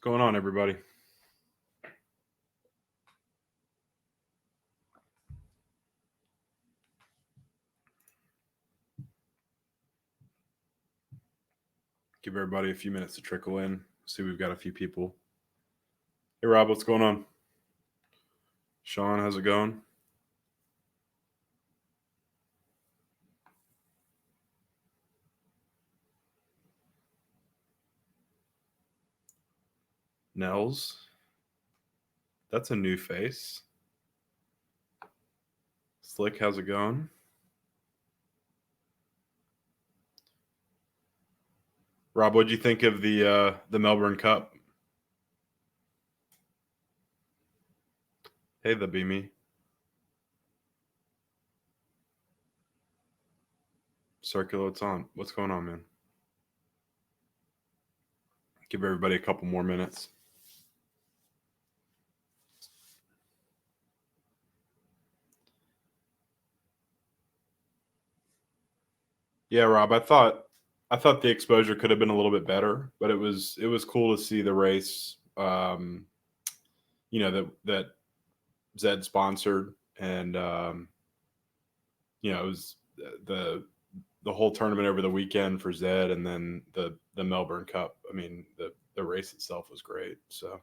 Going on, everybody? Give everybody a few minutes to trickle in. See, we've got a few people. Hey, Rob, what's going on? Sean, how's it going? Nels, that's a new face. Slick, how's it going? Rob, what'd you think of the Melbourne Cup? Hey, the Beamy. Circular, what's on? What's going on, man? Give everybody a couple more minutes. Yeah, Rob, I thought the exposure could have been a little bit better, but it was cool to see the race. That ZED sponsored, and it was the whole tournament over the weekend for ZED, and then the Melbourne Cup. I mean, the race itself was great. So,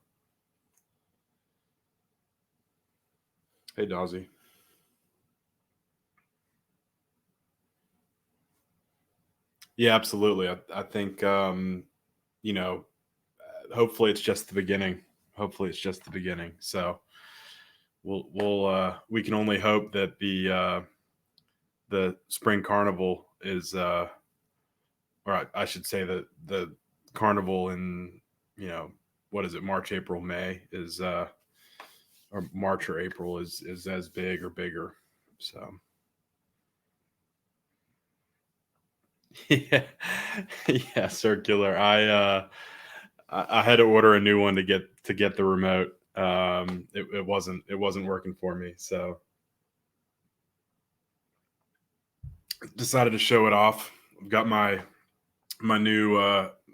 hey, Dawsey. Yeah, absolutely. I think hopefully it's just the beginning. Hopefully it's just the beginning. So we can only hope that the spring carnival is or I should say that the carnival in what is it, March, April, May is or March or April is as big or bigger. So yeah, yeah, circular. I had to order a new one to get the remote. It wasn't working for me, so decided to show it off. I've got my new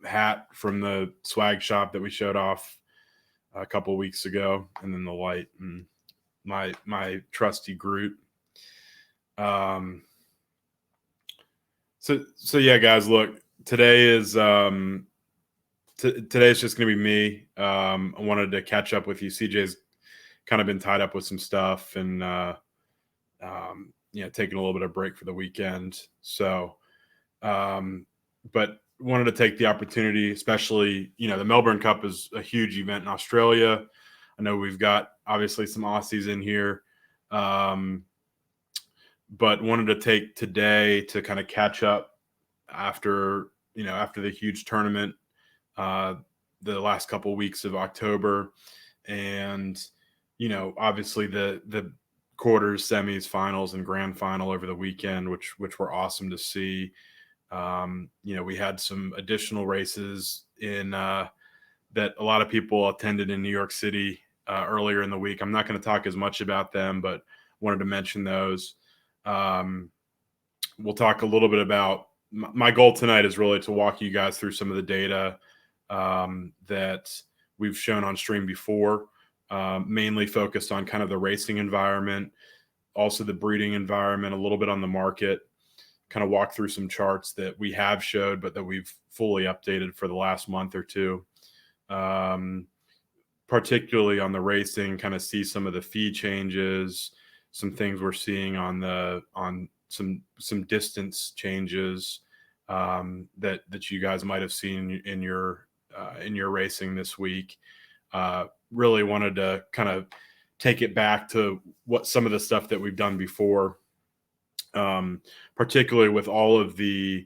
hat from the swag shop that we showed off a couple weeks ago, and then the light and my trusty Groot. So yeah, guys, look, today is today's just going to be me. I wanted to catch up with you. CJ's kind of been tied up with some stuff, and taking a little bit of break for the weekend. So, but wanted to take the opportunity, especially the Melbourne Cup is a huge event in Australia. I know we've got obviously some Aussies in here, but wanted to take today to kind of catch up after the huge tournament, the last couple of weeks of October, and obviously the quarters, semis, finals, and grand final over the weekend, which were awesome to see. We had some additional races in that a lot of people attended in New York City earlier in the week. I'm not going to talk as much about them, but wanted to mention those. We'll talk a little bit about my goal tonight is really to walk you guys through some of the data that we've shown on stream before, mainly focused on kind of the racing environment, also the breeding environment, a little bit on the market, kind of walk through some charts that we have showed, but that we've fully updated for the last month or two. Particularly on the racing, kind of see some of the fee changes, some things we're seeing on some distance changes that you guys might have seen in your racing this week. Really wanted to kind of take it back to what some of the stuff that we've done before, particularly with all of the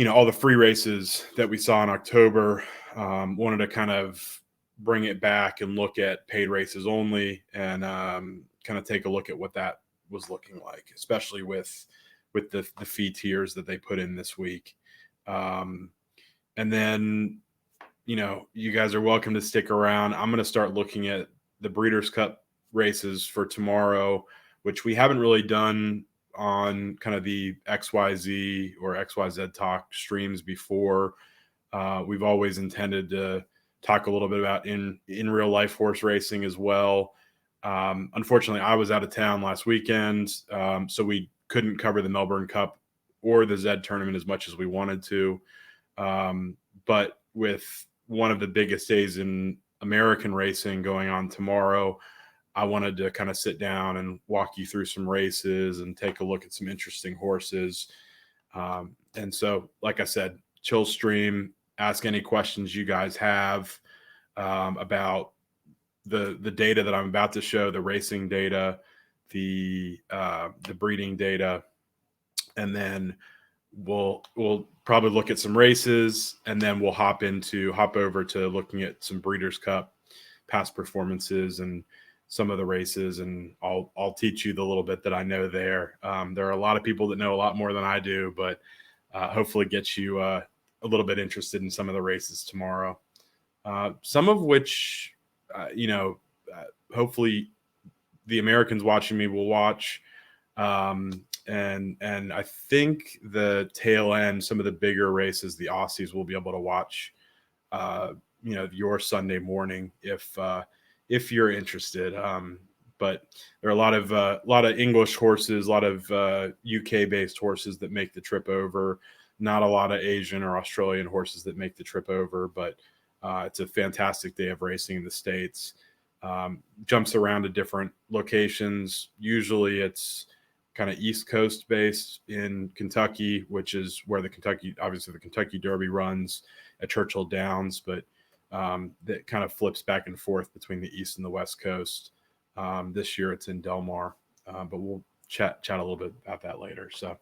all the free races that we saw in October. Wanted to kind of bring it back and look at paid races only, and kind of take a look at what that was looking like, especially with the fee tiers that they put in this week. And then, you guys are welcome to stick around. I'm going to start looking at the Breeders' Cup races for tomorrow, which we haven't really done on kind of the XYZ or XYZed Talk streams before. We've always intended to talk a little bit about in real life horse racing as well. Unfortunately, I was out of town last weekend, so we couldn't cover the Melbourne Cup or the ZED tournament as much as we wanted to. But with one of the biggest days in American racing going on tomorrow, I wanted to kind of sit down and walk you through some races and take a look at some interesting horses. And so, like I said, chill stream, ask any questions you guys have about the data that I'm about to show, the racing data, the breeding data, and then we'll probably look at some races, and then we'll hop over to looking at some Breeders' Cup past performances and some of the races, and I'll teach you the little bit that I know there. There are a lot of people that know a lot more than I do, but hopefully get you a little bit interested in some of the races tomorrow. Some of which, hopefully the Americans watching me will watch. And I think the tail end, some of the bigger races, the Aussies will be able to watch, your Sunday morning if you're interested. But there are a lot of English horses, a lot of UK based horses that make the trip over. Not a lot of Asian or Australian horses that make the trip over, but it's a fantastic day of racing in the States. Jumps around to different locations. Usually it's kind of East Coast based in Kentucky, which is where the Kentucky Derby runs at Churchill Downs, but that kind of flips back and forth between the East and the West Coast. This year it's in Del Mar, but we'll chat a little bit about that later. So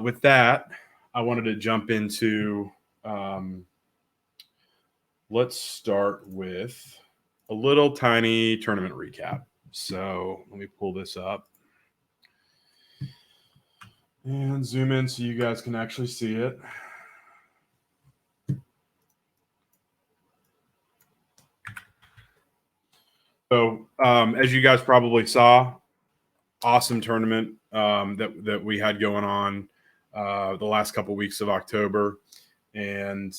with that, I wanted to jump into, let's start with a little tiny tournament recap. So let me pull this up and zoom in so you guys can actually see it. So as you guys probably saw, awesome tournament that we had going on the last couple weeks of October. And,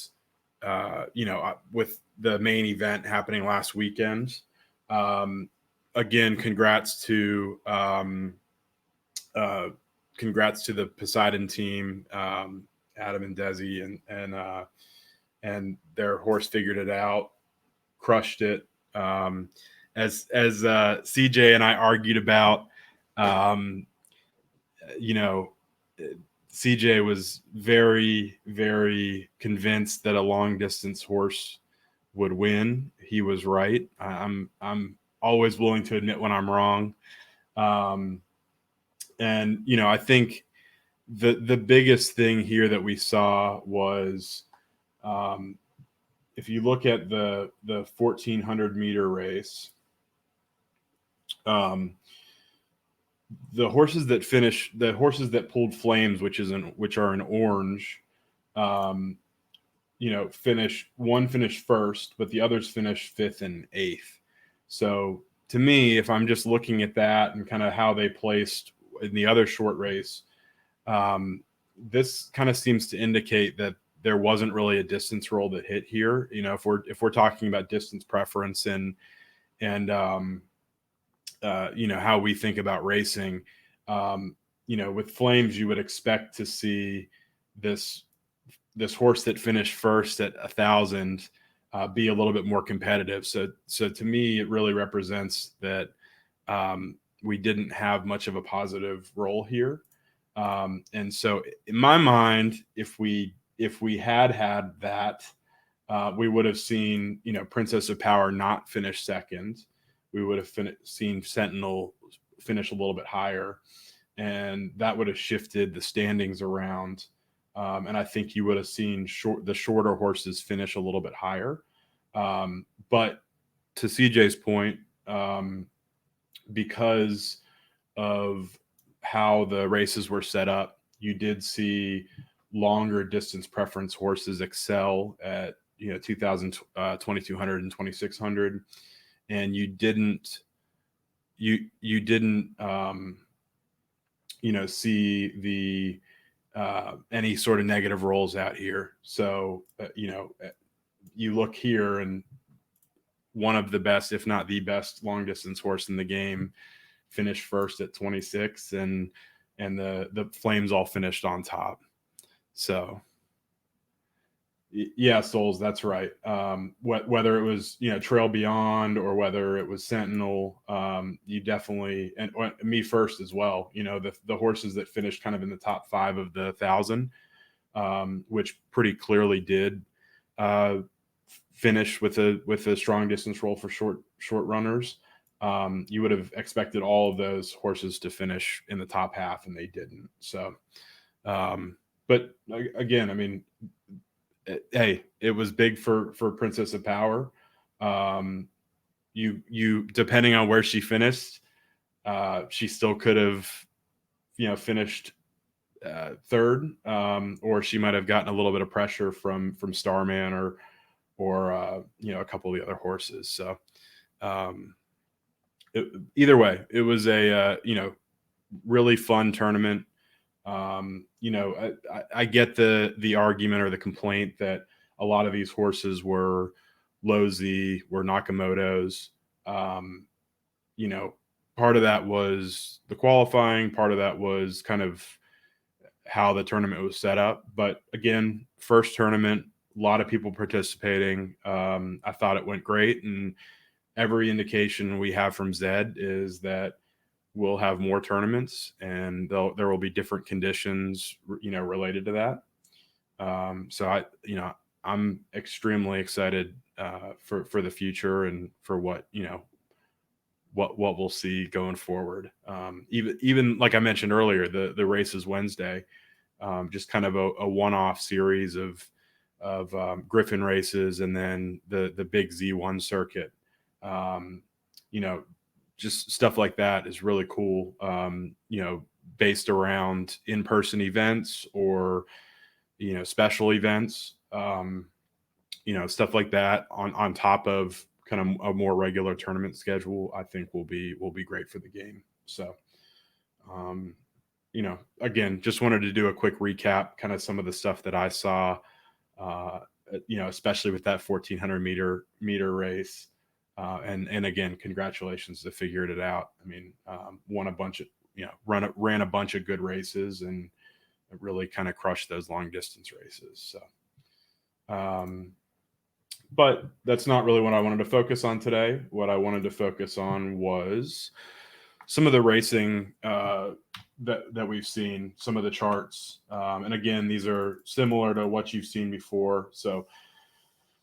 with the main event happening last weekend, again, congrats to the Poseidon team, Adam and Desi, and their horse figured it out, crushed it. As CJ and I argued about, CJ was very, very convinced that a long distance horse would win. He was right. I'm always willing to admit when I'm wrong. And I think the biggest thing here that we saw was, if you look at the 1400 meter race, the horses that pulled flames, which are in orange, finished first, but the others finished fifth and eighth. So to me, if I'm just looking at that and kind of how they placed in the other short race, this kind of seems to indicate that there wasn't really a distance roll that hit here. If we're talking about distance preference and how we think about racing, with flames, you would expect to see this horse that finished first at 1,000 be a little bit more competitive. So to me, it really represents that we didn't have much of a positive role here. And so in my mind, if we had that, we would have seen, Princess of Power not finish second. We would have seen Sentinel finish a little bit higher, and that would have shifted the standings around. And I think you would have seen the shorter horses finish a little bit higher. But to CJ's point, because of how the races were set up, you did see longer distance preference horses excel at 2,000, 2,200, and 2,600, and you didn't see the any sort of negative rolls out here. So you look here, and one of the best, if not the best, long distance horse in the game finished first at 26, and the Flames all finished on top. So yeah, Souls, that's right. Whether it was, Trail Beyond or whether it was Sentinel, you definitely, and Me First as well. The horses that finished kind of in the top 5 of the 1,000, which pretty clearly did finish with a strong distance roll for short runners. You would have expected all of those horses to finish in the top half, and they didn't. So, but again, I mean, hey, it was big for Princess of Power. You depending on where she finished, she still could have, finished third, or she might have gotten a little bit of pressure from Starman or a couple of the other horses. So either way, it was a really fun tournament. I get the argument or the complaint that a lot of these horses were low Z, were Nakamoto's. Part of that was the qualifying, part of that was kind of how the tournament was set up. But again, first tournament, a lot of people participating. I thought it went great, and every indication we have from Zed is that we'll have more tournaments, and there will be different conditions, related to that. So I'm extremely excited for the future and for what we'll see going forward. Even like I mentioned earlier, the race is Wednesday, just kind of a one-off series of Griffin races, and then the big Z1 circuit. Just stuff like that is really cool. Based around in-person events or special events. Stuff like that on top of kind of a more regular tournament schedule, I think will be great for the game. So, again, just wanted to do a quick recap, kind of some of the stuff that I saw, especially with that 1,400 meter race. And again, congratulations to figured it out. I mean, won a bunch of, ran a bunch of good races, and really kind of crushed those long distance races. So, but that's not really what I wanted to focus on today. What I wanted to focus on was some of the racing that we've seen, some of the charts. And again, these are similar to what you've seen before. So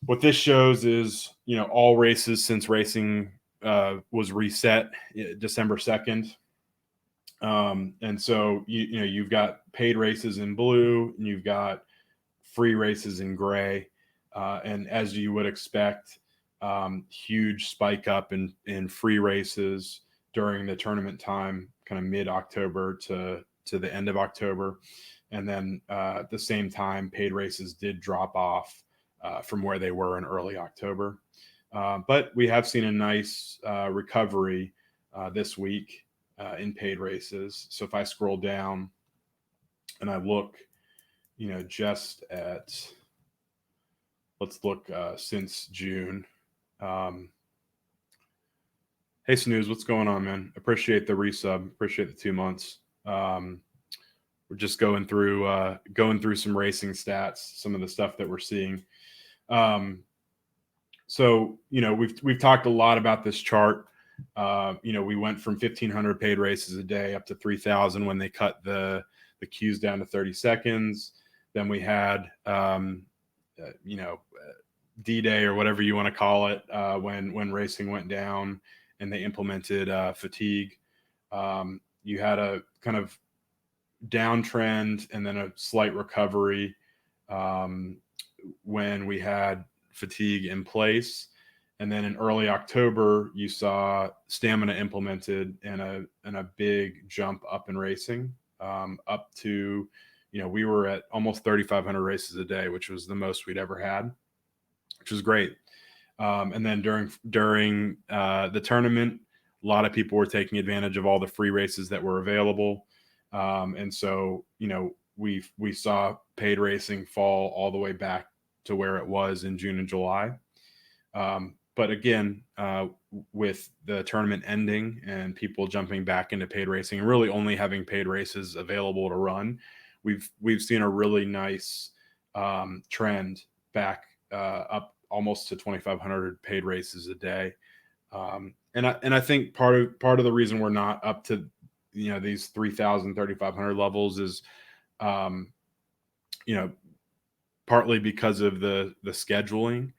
what this shows is, all races since racing was reset December 2nd. And so, you've got paid races in blue, and you've got free races in gray. And as you would expect, huge spike up in free races during the tournament time, kind of mid-October to the end of October. And then at the same time, paid races did drop off from where they were in early October. But we have seen a nice recovery this week in paid races. So if I scroll down and I look, just at, let's look since June. Hey, Snooze, what's going on, man? Appreciate the resub. Appreciate the 2 months. We're just going through some racing stats, some of the stuff that we're seeing. So we've talked a lot about this chart. We went from 1,500 paid races a day up to 3,000 when they cut the queues down to 30 seconds. Then we had D-Day or whatever you want to call it, when racing went down and they implemented fatigue. You had a kind of downtrend and then a slight recovery when we had fatigue in place. And then in early October, you saw stamina implemented and a big jump up in racing, up to, we were at almost 3,500 races a day, which was the most we'd ever had, which was great. And then during the tournament, a lot of people were taking advantage of all the free races that were available. And so, we saw paid racing fall all the way back to where it was in June and July. But again, with the tournament ending and people jumping back into paid racing and really only having paid races available to run, we've seen a really nice trend back up almost to 2,500 paid races a day. And I think part of the reason we're not up to these 3,000, 3,500 levels is partly because of the scheduling.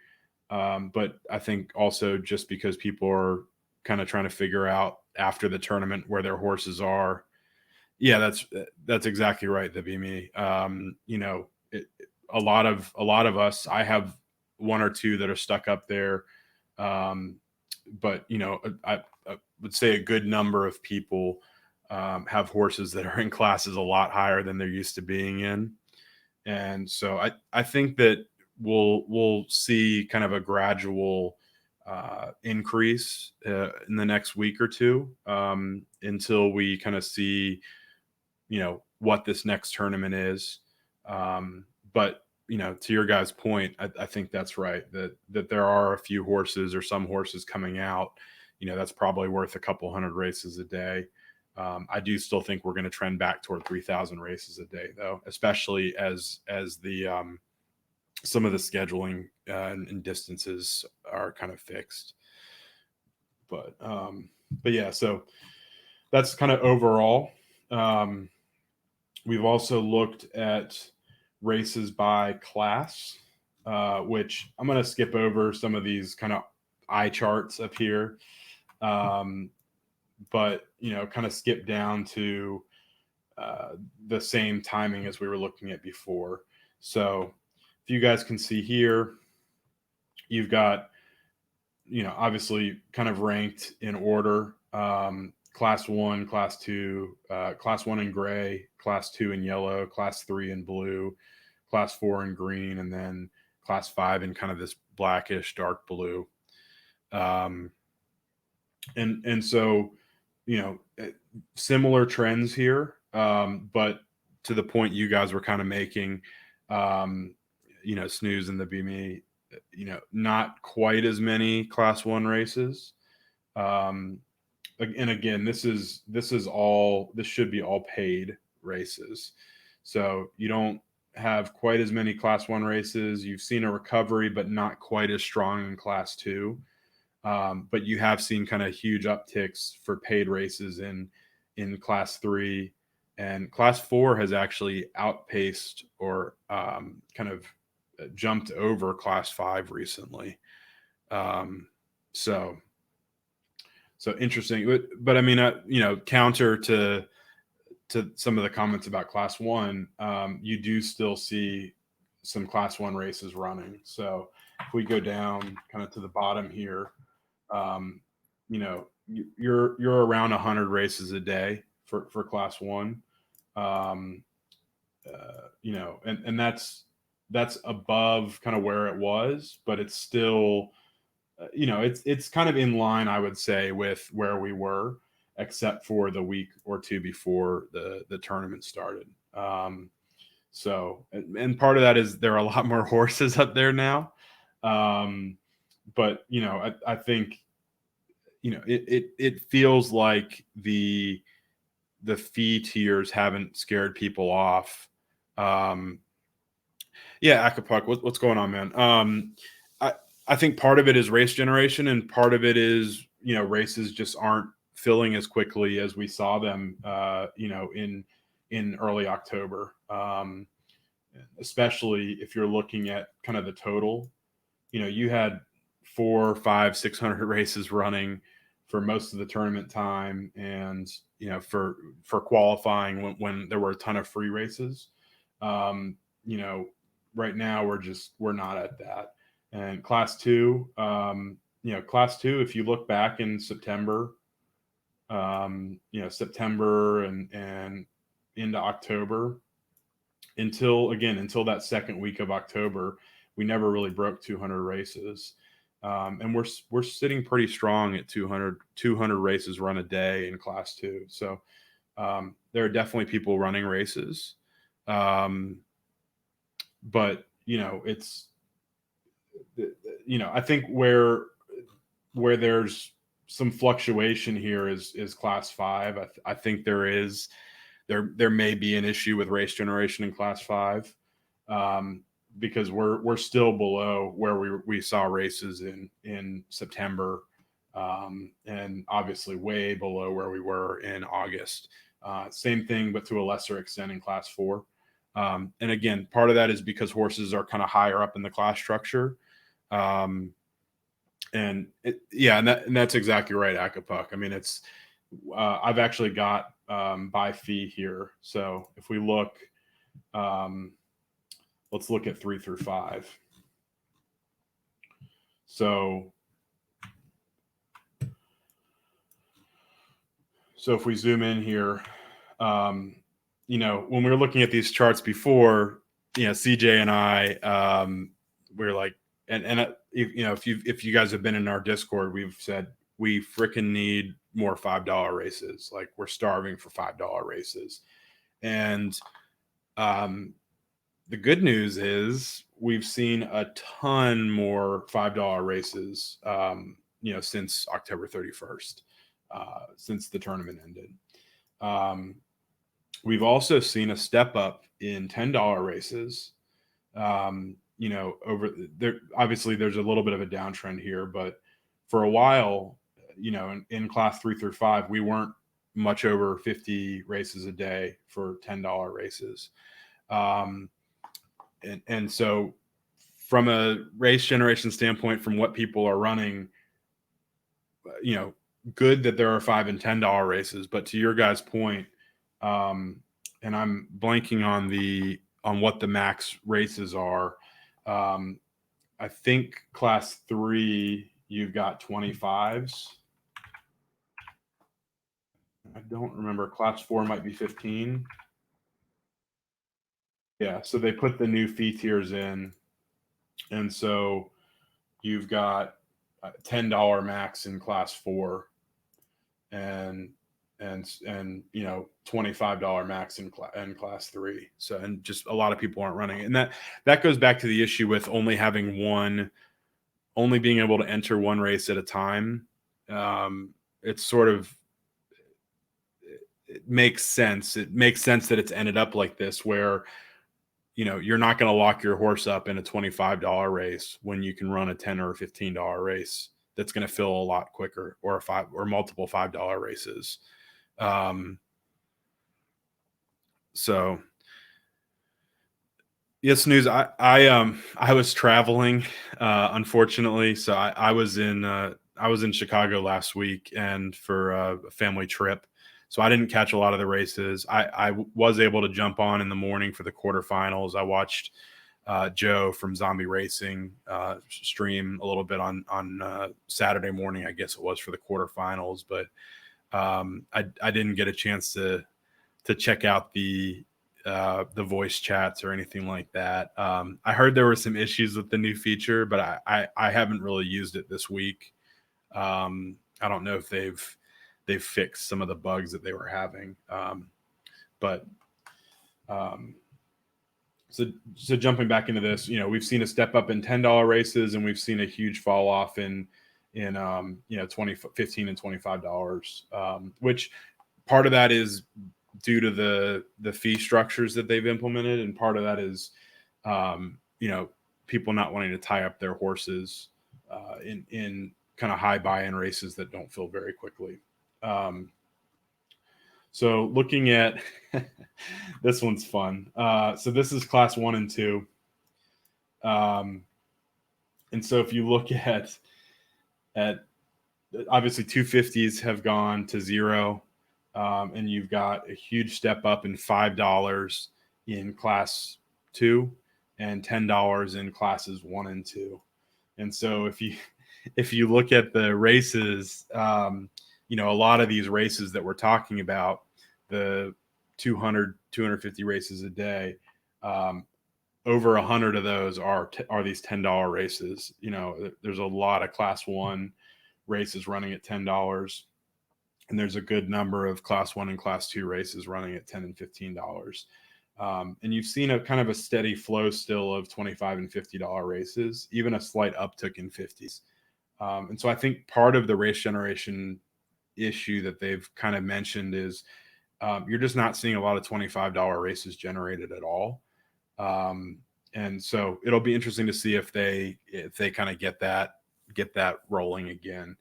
But I think also just because people are kind of trying to figure out after the tournament where their horses are. Yeah, that's exactly right. That be me. A lot of us. I have one or two that are stuck up there, but I would say a good number of people have horses that are in classes a lot higher than they're used to being in, and so I think that we'll see kind of a gradual increase in the next week or two until we kind of see what this next tournament is. But to your guys' point, I think that's right, that there are a few horses or some horses coming out that's probably worth a couple hundred races a day. I do still think we're going to trend back toward 3,000 races a day, though, especially as the some of the scheduling and distances are kind of fixed. But yeah, so that's kind of overall. We've also looked at races by class, which I'm going to skip over some of these kind of eye charts up here. But kind of skip down to the same timing as we were looking at before. So if you guys can see here, you've got, obviously kind of ranked in order. Class 1, Class 2, Class 1 in gray, Class 2 in yellow, Class 3 in blue, Class 4 in green, and then Class 5 in kind of this blackish dark blue. And so, similar trends here, but to the point you guys were kind of making, Snooze and the Be Me, not quite as many Class 1 races. And again, this should be all paid races. So you don't have quite as many Class 1 races. You've seen a recovery, but not quite as strong in Class 2. But you have seen kind of huge upticks for paid races in Class 3, and Class 4 has actually outpaced or kind of jumped over Class 5 recently. So interesting. But I mean, counter to some of the comments about Class 1, you do still see some Class 1 races running. So if we go down kind of to the bottom here, you're around 100 races a day for Class 1. And that's above kind of where it was, but it's still, it's kind of in line, I would say, with where we were, except for the week or two before the tournament started. So, and part of that is there are a lot more horses up there now. But I think it feels like the fee tiers haven't scared people off. Yeah, Akapuck, what's going on, man? I think part of it is race generation, and part of it is races just aren't filling as quickly as we saw them in early October. Especially if you're looking at kind of the total, you had 400, 500, 600 races running for most of the tournament time, and for qualifying when there were a ton of free races. Right now we're not at that. And Class 2, Class 2, if you look back in September, September and into October, until that second week of October, we never really broke 200 races. And we're sitting pretty strong at 200 races run a day in Class 2. So there are definitely people running races. But I think where there's some fluctuation here is class 5. I think there may be an issue with race generation in class 5, because we're still below where we saw races in September, and obviously way below where we were in August. Same thing, but to a lesser extent in class 4. And again, part of that is because horses are kind of higher up in the class structure. And that's exactly right, Acapulco. I mean, it's I've actually got by fee here. So if we look, let's look at 3 through 5. So if we zoom in here, when we were looking at these charts before, CJ and I, we were like, if you guys have been in our Discord, we've said we freaking need more $5 races. Like, we're starving for $5 races. And the good news is we've seen a ton more $5 races, since October 31st, since the tournament ended. We've also seen a step up in $10 races. Over there, obviously there's a little bit of a downtrend here, but for a while, in class 3 through 5, we weren't much over 50 races a day for $10 races. And so from a race generation standpoint, from what people are running, good that there are $5 and $10 races, but to your guys' point, and I'm blanking on what the max races are. I think class 3, you've got 25s. I don't remember. Class 4 might be 15. Yeah, so they put the new fee tiers in, and so you've got $10 max in class 4, and $25 max in class 3. So, and just a lot of people aren't running, and that goes back to the issue with only being able to enter one race at a time. It's sort of, it makes sense. It makes sense that it's ended up like this, where you're not going to lock your horse up in a $25 race when you can run a $10 or $15 race that's going to fill a lot quicker, or multiple $5 races. So yes, news. I was traveling, unfortunately. So I was in Chicago last week, and for a family trip. So I didn't catch a lot of the races. I was able to jump on in the morning for the quarterfinals. I watched Joe from Zombie Racing stream a little bit on Saturday morning, I guess it was, for the quarterfinals. But I didn't get a chance to check out the voice chats or anything like that. I heard there were some issues with the new feature, but I haven't really used it this week. I don't know if they've fixed some of the bugs that they were having. So jumping back into this, we've seen a step up in $10 races, and we've seen a huge fall off in $15 and $25, which part of that is due to the fee structures that they've implemented, and part of that is people not wanting to tie up their horses in kind of high buy-in races that don't fill very quickly. So looking at this one's fun. So this is class 1 and 2. And so if you look at obviously 250s have gone to 0. And you've got a huge step up in $5 in class 2 and $10 in classes 1 and 2. And so if you look at the races, a lot of these races that we're talking about, the 250 races a day, over 100 of those are these $10 races. There's a lot of class 1 races running at $10. And there's a good number of class 1 and class 2 races running at $10 and $15. And you've seen a kind of a steady flow still of $25 and $50 races, even a slight uptick in 50s. And so I think part of the race generation issue that they've kind of mentioned is you're just not seeing a lot of $25 races generated at all. And so it'll be interesting to see if they kind of get that rolling again.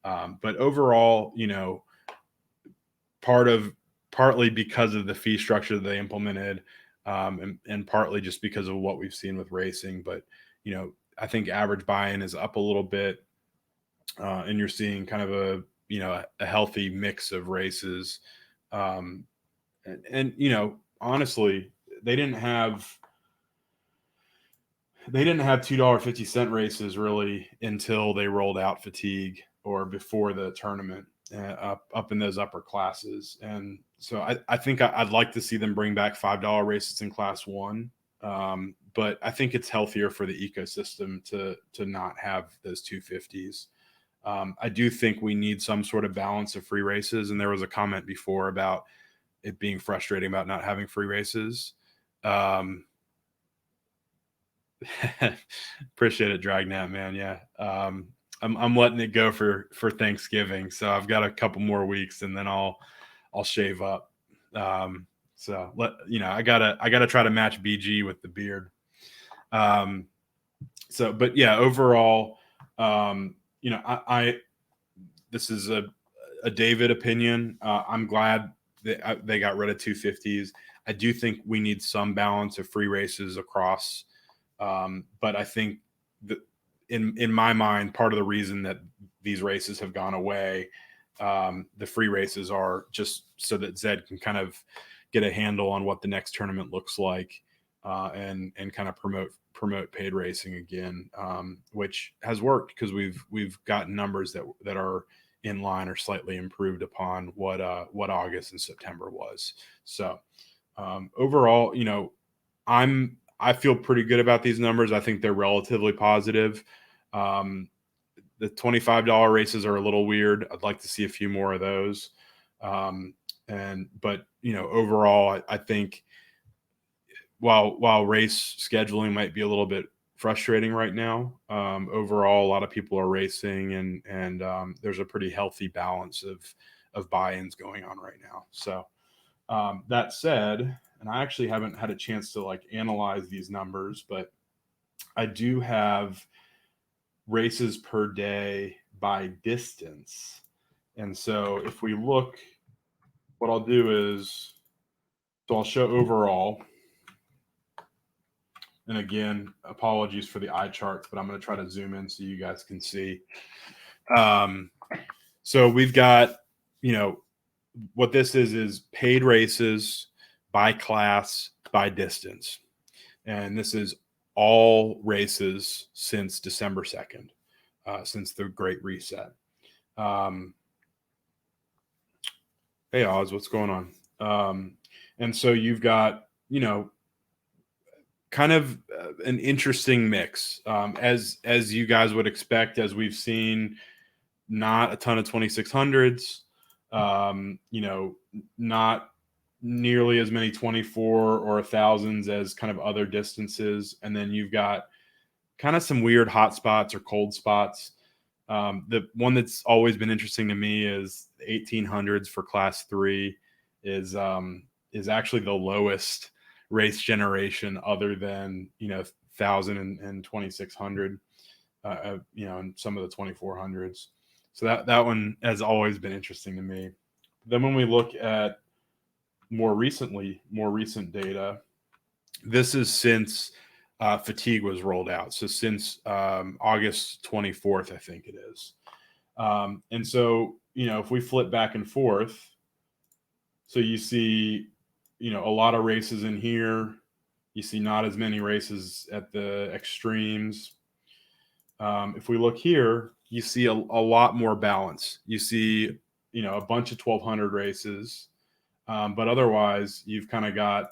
But overall, partly because of the fee structure that they implemented, and partly just because of what we've seen with racing. But I think average buy-in is up a little bit, and you're seeing kind of a healthy mix of races. And honestly, they didn't have $2.50 races really until they rolled out fatigue or before the tournament, up in those upper classes. And so I think I'd like to see them bring back $5 races in class one. But I think it's healthier for the ecosystem to not have those 250s. I do think we need some sort of balance of free races. And there was a comment before about it being frustrating about not having free races. Appreciate it, Dragnet, man. Yeah. I'm letting it go for Thanksgiving. So I've got a couple more weeks and then I'll shave up. So I gotta try to match BG with the beard. But yeah, overall, this is a David opinion. I'm glad that they got rid of 250s. I do think we need some balance of free races across. But I think that in my mind, part of the reason that these races have gone away, the free races, are just so that Zed can kind of get a handle on what the next tournament looks like, and kind of promote paid racing again, which has worked because we've gotten numbers that are in line or slightly improved upon what August and September was. So overall, I feel pretty good about these numbers. I think they're relatively positive. The $25 races are a little weird. I'd like to see a few more of those. But overall, I think while race scheduling might be a little bit frustrating right now, overall, a lot of people are racing, and there's a pretty healthy balance of buy-ins going on right now. So that said, and I actually haven't had a chance to analyze these numbers, but I do have races per day by distance. And so if we look, what I'll do is, so I'll show overall. And again, apologies for the eye charts, but I'm going to try to zoom in so you guys can see. So we've got, what this is paid races by class, by distance. And this is all races since December 2nd, since the Great Reset. Hey, Oz, what's going on? And so you've got, kind of an interesting mix, as you guys would expect, as we've seen, not a ton of 2600s, not nearly as many 24 or 1000s as kind of other distances. And then you've got kind of some weird hot spots or cold spots. The one that's always been interesting to me is 1800s for class 3 is actually the lowest race generation other than 1000 and 2600, and some of the 2400s. So that one has always been interesting to me. Then when we look at more recent data, this is since fatigue was rolled out. So since August 24th, I think it is. And so, if we flip back and forth, so you see, a lot of races in here. You see not as many races at the extremes. If we look here, you see a lot more balance. You see, a bunch of 1200 races. But otherwise, you've kind of got,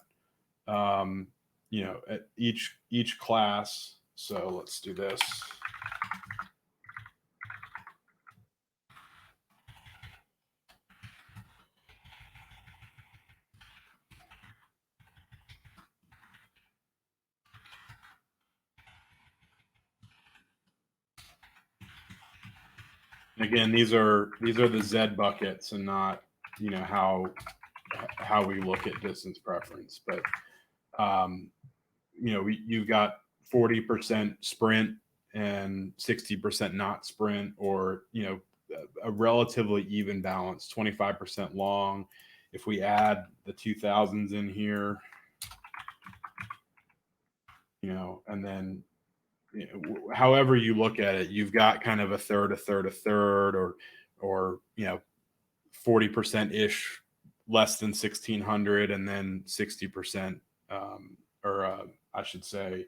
at each class. So let's do this. Again, these are the ZED buckets and not, how we look at distance preference. But you've got 40% sprint and 60% not sprint, or a relatively even balance, 25% long. If we add the 2000s in here, and then however you look at it, you've got kind of a third, or 40% ish less than 1600, and then 60%, I should say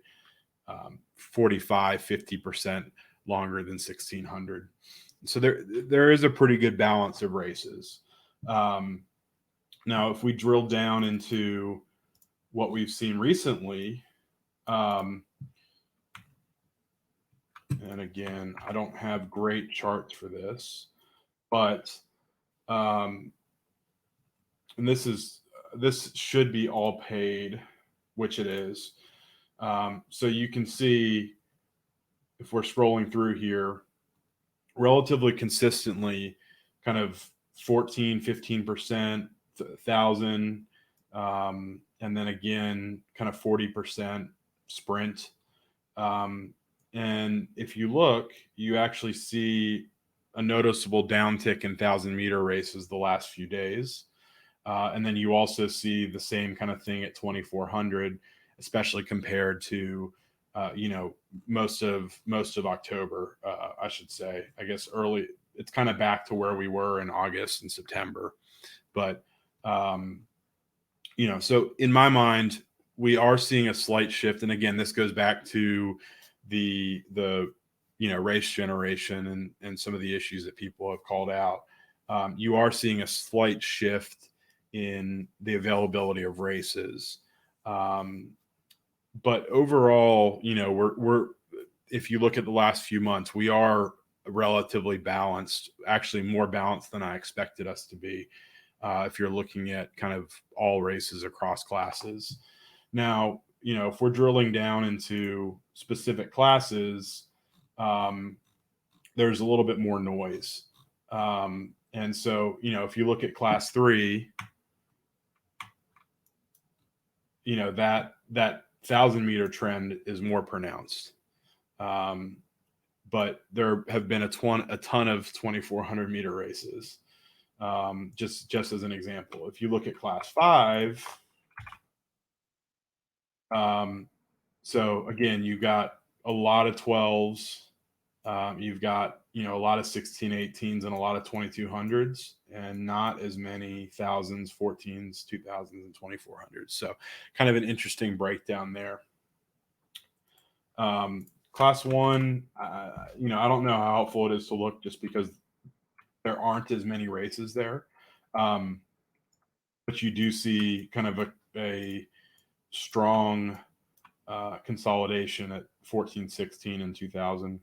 45-50% longer than 1600. So there is a pretty good balance of races. Now, if we drill down into what we've seen recently, and again, I don't have great charts for this, but and this should be all paid, which it is. So you can see, if we're scrolling through here, relatively consistently, kind of 14-15%, 1,000, and then again, kind of 40% sprint. And if you look, you actually see a noticeable downtick in 1,000-meter races the last few days. And then you also see the same kind of thing at 2,400, especially compared to, most of October, I should say. I guess early, it's kind of back to where we were in August and September. But, so in my mind, we are seeing a slight shift. And again, this goes back to the race generation and some of the issues that people have called out. You are seeing a slight shift in the availability of races. But overall, we're if you look at the last few months, we are relatively balanced, actually more balanced than I expected us to be. If you're looking at kind of all races across classes. Now, if we're drilling down into specific classes, there's a little bit more noise. And so, if you look at class 3, that 1,000-meter trend is more pronounced. But there have been a ton of 2,400-meter races. Just as an example, if you look at class 5, so again, you've got a lot of 12s. You've got, a lot of 1618s and a lot of 2200s, and not as many 1000s, 14s, 2000s, and 2400s. So kind of an interesting breakdown there. Class 1, I don't know how helpful it is to look, just because there aren't as many races there. But you do see kind of a strong consolidation at 14, 16, and 2000.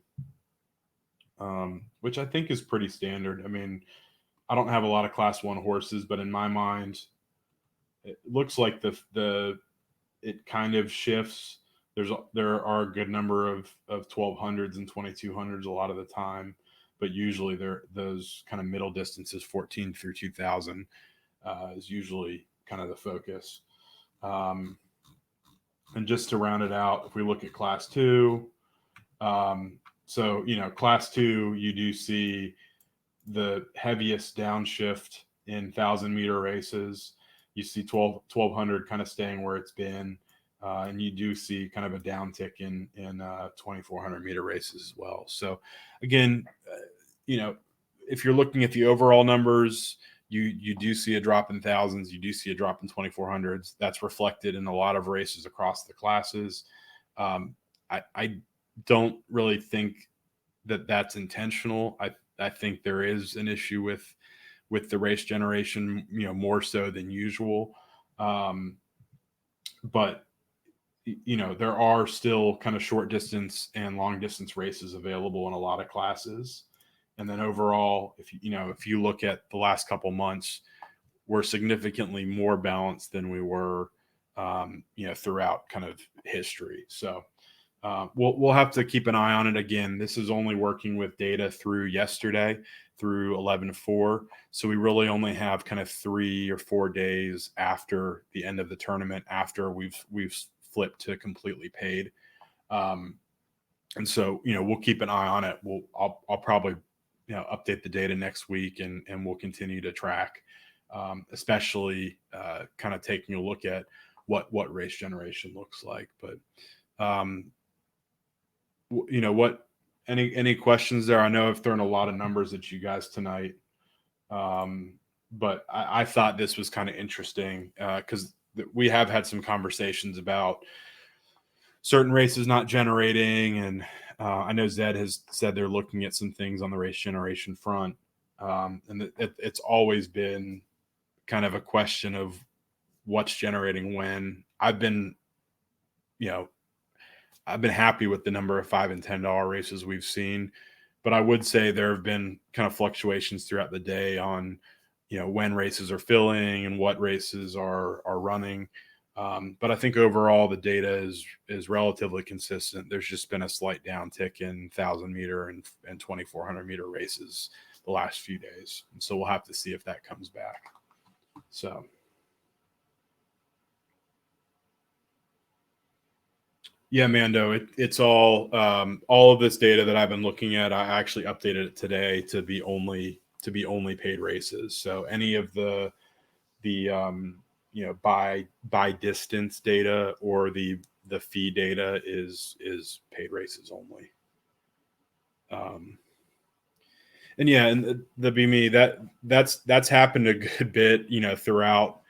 Which I think is pretty standard. I mean, I don't have a lot of class 1 horses, but in my mind, it looks like it kind of shifts. There are a good number of 1200s and 2200s a lot of the time, but usually those kind of middle distances, 14 through 2000, is usually kind of the focus. And just to round it out, if we look at class 2, so, class 2, you do see the heaviest downshift in 1,000-meter races. You see 1,200 kind of staying where it's been. And you do see kind of a downtick in 2,400-meter races as well. So, again, if you're looking at the overall numbers, you do see a drop in 1000s. You do see a drop in 2,400s. That's reflected in a lot of races across the classes. I don't really think that that's intentional. I think there is an issue with the race generation, more so than usual. But there are still kind of short distance and long distance races available in a lot of classes. And then overall, if you look at the last couple months, we're significantly more balanced than we were, throughout kind of history. So, We'll have to keep an eye on it. Again, this is only working with data through yesterday, through 11/4. So we really only have kind of 3 or 4 days after the end of the tournament, after we've flipped to completely paid. And so, we'll keep an eye on it. I'll probably, update the data next week, and we'll continue to track, especially kind of taking a look at what race generation looks like. But what, any questions there? I know I've thrown a lot of numbers at you guys tonight, but I thought this was kind of interesting because we have had some conversations about certain races not generating, and I know Zed has said they're looking at some things on the race generation front, and it's always been kind of a question of what's generating when. I've been happy with the number of $5 and $10 races we've seen, but I would say there have been kind of fluctuations throughout the day on when races are filling and what races are running. But I think overall the data is relatively consistent. There's just been a slight downtick in 1,000-meter and 2,400-meter races the last few days, and so we'll have to see if that comes back. So, yeah, Mando, it's all of this data that I've been looking at. I actually updated it today to be only paid races. So any of the by distance data or the fee data is paid races only. And yeah, and the be me that's happened a good bit, throughout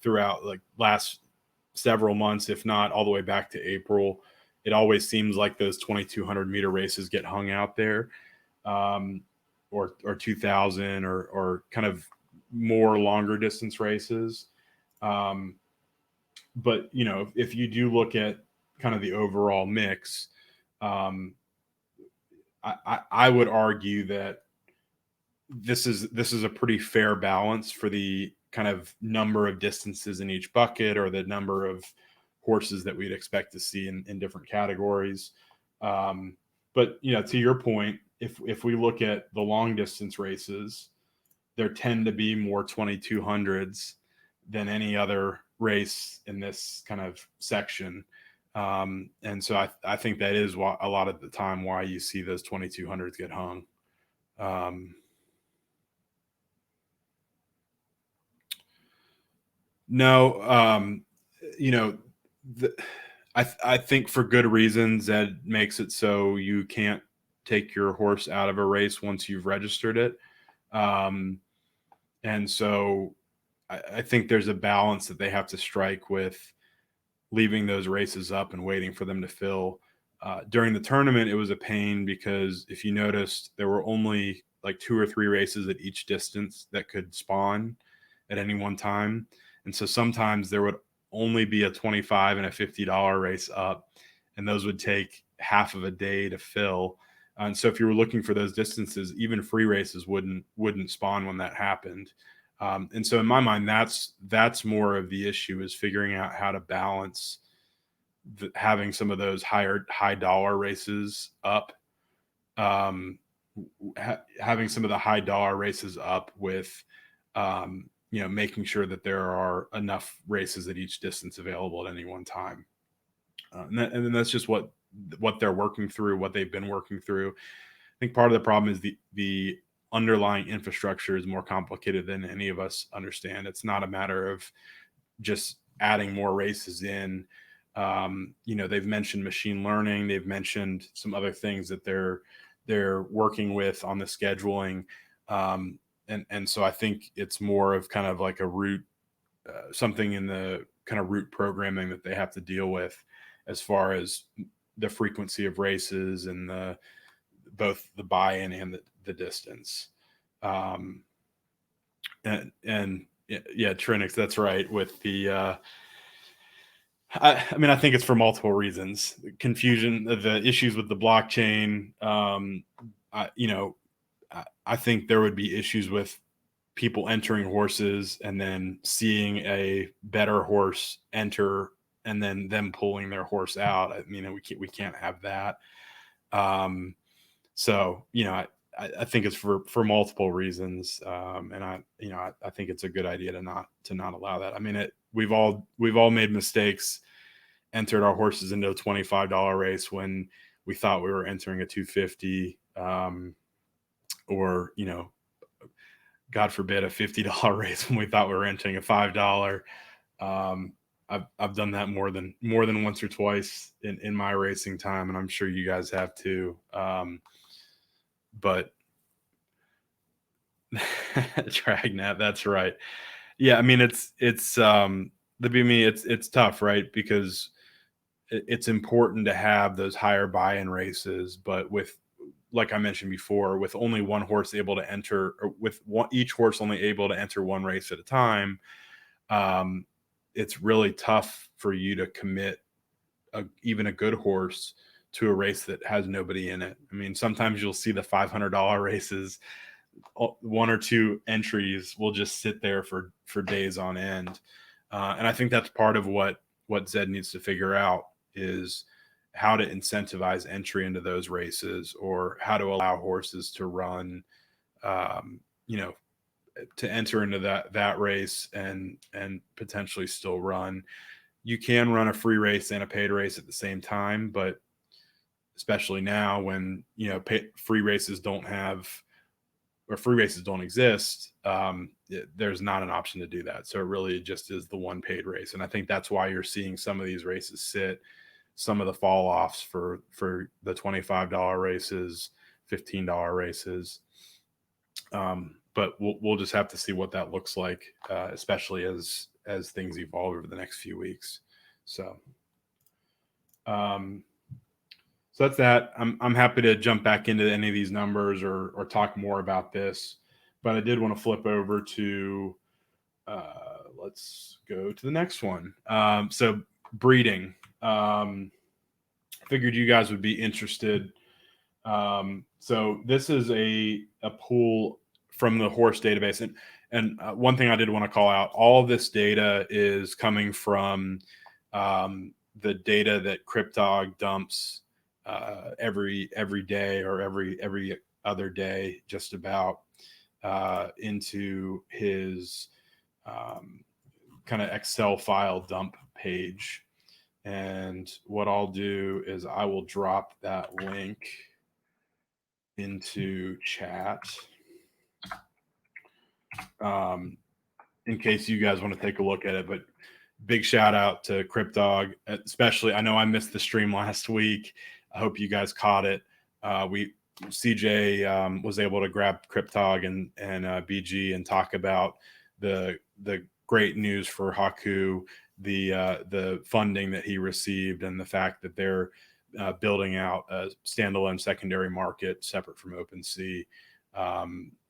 throughout like last several months, if not all the way back to April. It always seems like those 2,200-meter races get hung out there, or 2,000 or kind of more longer distance races. But if you do look at kind of the overall mix, I would argue that this is a pretty fair balance for the kind of number of distances in each bucket, or the number of horses that we'd expect to see in different categories. But to your point, if we look at the long distance races, there tend to be more 2,200s than any other race in this kind of section. And so I think that is why a lot of the time why you see those 2,200s get hung. No, I think for good reasons that makes it so you can't take your horse out of a race once you've registered it. And so I think there's a balance that they have to strike with leaving those races up and waiting for them to fill. During the tournament, it was a pain because if you noticed, there were only like 2 or 3 races at each distance that could spawn at any one time. And so sometimes there would only be a $25 and a $50 race up, and those would take half of a day to fill. And so if you were looking for those distances, even free races wouldn't spawn when that happened. And so in my mind, that's more of the issue, is figuring out how to balance having some of those high dollar races up, having some of the high dollar races up with, making sure that there are enough races at each distance available at any one time. And then that's just what they're working through, what they've been working through. I think part of the problem is the underlying infrastructure is more complicated than any of us understand. It's not a matter of just adding more races in. They've mentioned machine learning. They've mentioned some other things that they're working with on the scheduling. And so I think it's more of kind of like a route, something in the kind of route programming that they have to deal with, as far as the frequency of races and both the buy-in and the distance. And yeah, Trinix, that's right. With the, I mean, I think it's for multiple reasons. Confusion, the issues with the blockchain. I think there would be issues with people entering horses and then seeing a better horse enter and then them pulling their horse out. I mean, we can't have that. So, I think it's for multiple reasons. And I think it's a good idea to not allow that. I mean, we've all made mistakes, entered our horses into a $25 race when we thought we were entering a 250, or, God forbid, a $50 race when we thought we were entering a $5. I've done that more than once or twice in my racing time, and I'm sure you guys have too. But Dragnet, that's right. Yeah, I mean, it's the BME, it's tough, right? Because it's important to have those higher buy-in races, but like I mentioned before, with only one horse able to enter, or with each horse only able to enter one race at a time, it's really tough for you to commit even a good horse to a race that has nobody in it. I mean, sometimes you'll see the $500 races, one or two entries will just sit there for days on end. And I think that's part of what ZED needs to figure out, is how to incentivize entry into those races, or how to allow horses to run, to enter into that race and potentially still run. You can run a free race and a paid race at the same time, but especially now when, free races don't exist, there's not an option to do that. So it really just is the one paid race. And I think that's why you're seeing some of these races sit, some of the fall offs for the $25 races, $15 races. But we'll just have to see what that looks like, especially as things evolve over the next few weeks. So, so that's that. I'm happy to jump back into any of these numbers or talk more about this, but I did want to flip over to, let's go to the next one. So breeding. Figured you guys would be interested. So this is a pool from the horse database, and one thing I did want to call out: all of this data is coming from the data that Cryptog dumps every day, or every other day, just about, into his kind of Excel file dump page. And what I'll do is I will drop that link into chat, in case you guys want to take a look at it. But big shout out to Cryptog, especially. I know I missed the stream last week. I hope you guys caught it. CJ was able to grab Cryptog and BG and talk about the great news for Haku, the funding that he received, and the fact that they're building out a standalone secondary market separate from OpenSea,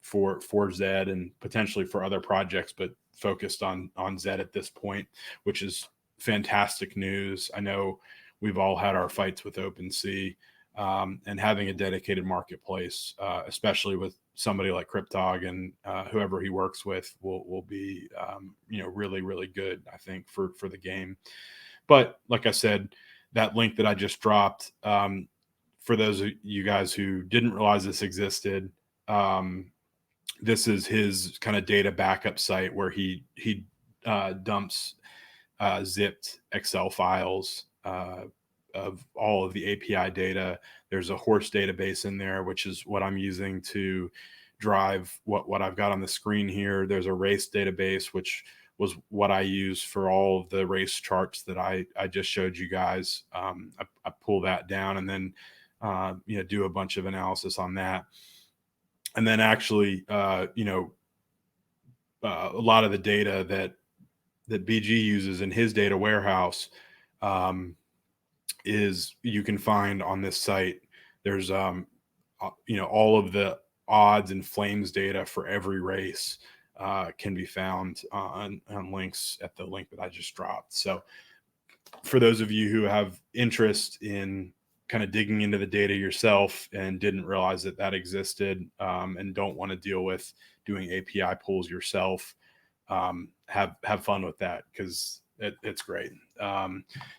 for ZED and potentially for other projects, but focused on ZED at this point, which is fantastic news. I know we've all had our fights with OpenSea, and having a dedicated marketplace, especially with somebody like Cryptog and whoever he works with, will be really, really good, I think, for the game. But like I said, that link that I just dropped, for those of you guys who didn't realize this existed, this is his kind of data backup site where he dumps zipped Excel files of all of the API data. There's a horse database in there, which is what I'm using to drive what I've got on the screen here. There's a race database, which was what I use for all of the race charts that I just showed you guys. I pull that down and then do a bunch of analysis on that. And then actually, a lot of the data that BG uses in his data warehouse, is you can find on this site. There's all of the odds and flames data for every race can be found on links at the link that I just dropped. So for those of you who have interest in kind of digging into the data yourself and didn't realize that existed, and don't want to deal with doing API pulls yourself, have fun with that, because it's great.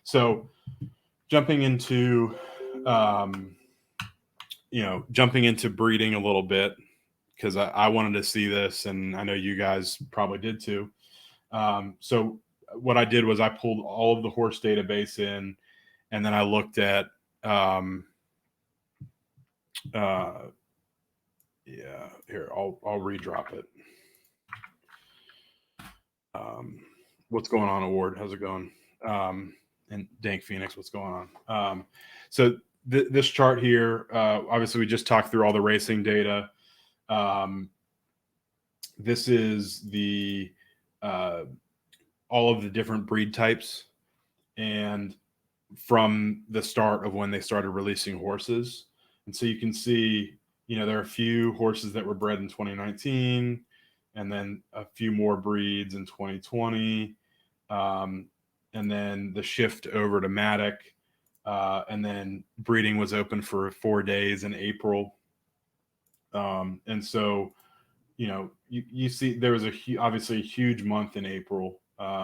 So jumping into, jumping into breeding a little bit, because I wanted to see this, and I know you guys probably did too. So what I did was I pulled all of the horse database in, and then I looked at, here, I'll redrop it. What's going on, Award? How's it going? And Dank Phoenix, what's going on? So this chart here, obviously we just talked through all the racing data. This is the all of the different breed types, and from the start of when they started releasing horses. And so you can see, there are a few horses that were bred in 2019, and then a few more breeds in 2020. And then the shift over to Matic, and then breeding was open for 4 days in April. And so, you see there was obviously a huge month in April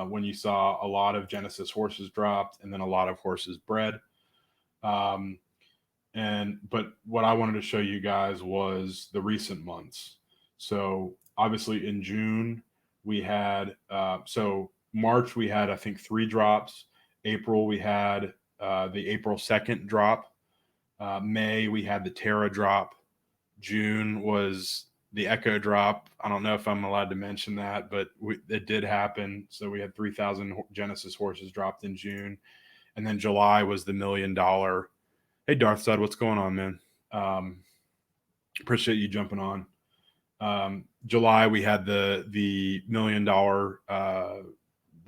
when you saw a lot of Genesis horses dropped and then a lot of horses bred. But what I wanted to show you guys was the recent months. So obviously in June we had, March we had, I think, 3 drops. April we had the April 2nd drop. May we had the Terra drop. June was the Echo drop. I don't know if I'm allowed to mention that, but it did happen. So we had 3,000 Genesis horses dropped in June. And then July was the $1 million. Hey, Darthside, what's going on, man? Appreciate you jumping on. July, we had the $1 million, the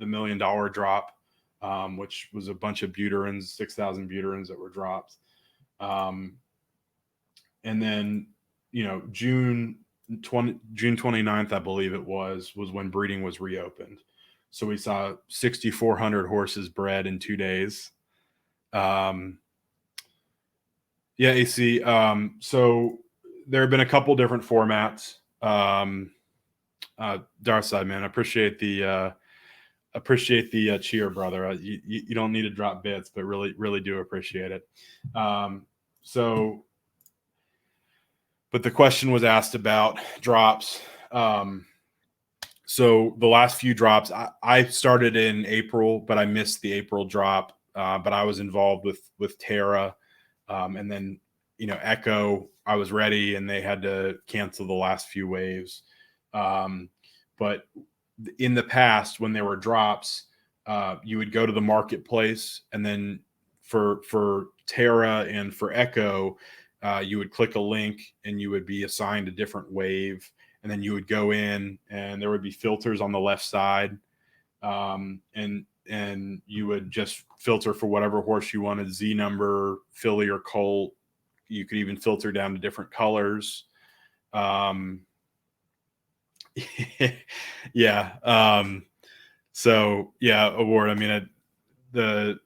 $1 million drop, which was a bunch of Buterins, 6,000 Buterins that were dropped. And then, June 29th, I believe it was when breeding was reopened. So we saw 6,400 horses bred in 2 days. Yeah, AC. So there have been a couple different formats. Darside, man, I appreciate the cheer, brother. You don't need to drop bits, but really do appreciate it. But the question was asked about drops. So the last few drops, I started in April, but I missed the April drop. But I was involved with Terra, and then Echo. I was ready, and they had to cancel the last few waves. But in the past, when there were drops, you would go to the marketplace, and then for Terra and for Echo, you would click a link and you would be assigned a different wave, and then you would go in and there would be filters on the left side, and you would just filter for whatever horse you wanted, Z number, filly or colt. You could even filter down to different colors. Yeah. So yeah, Award. I mean, I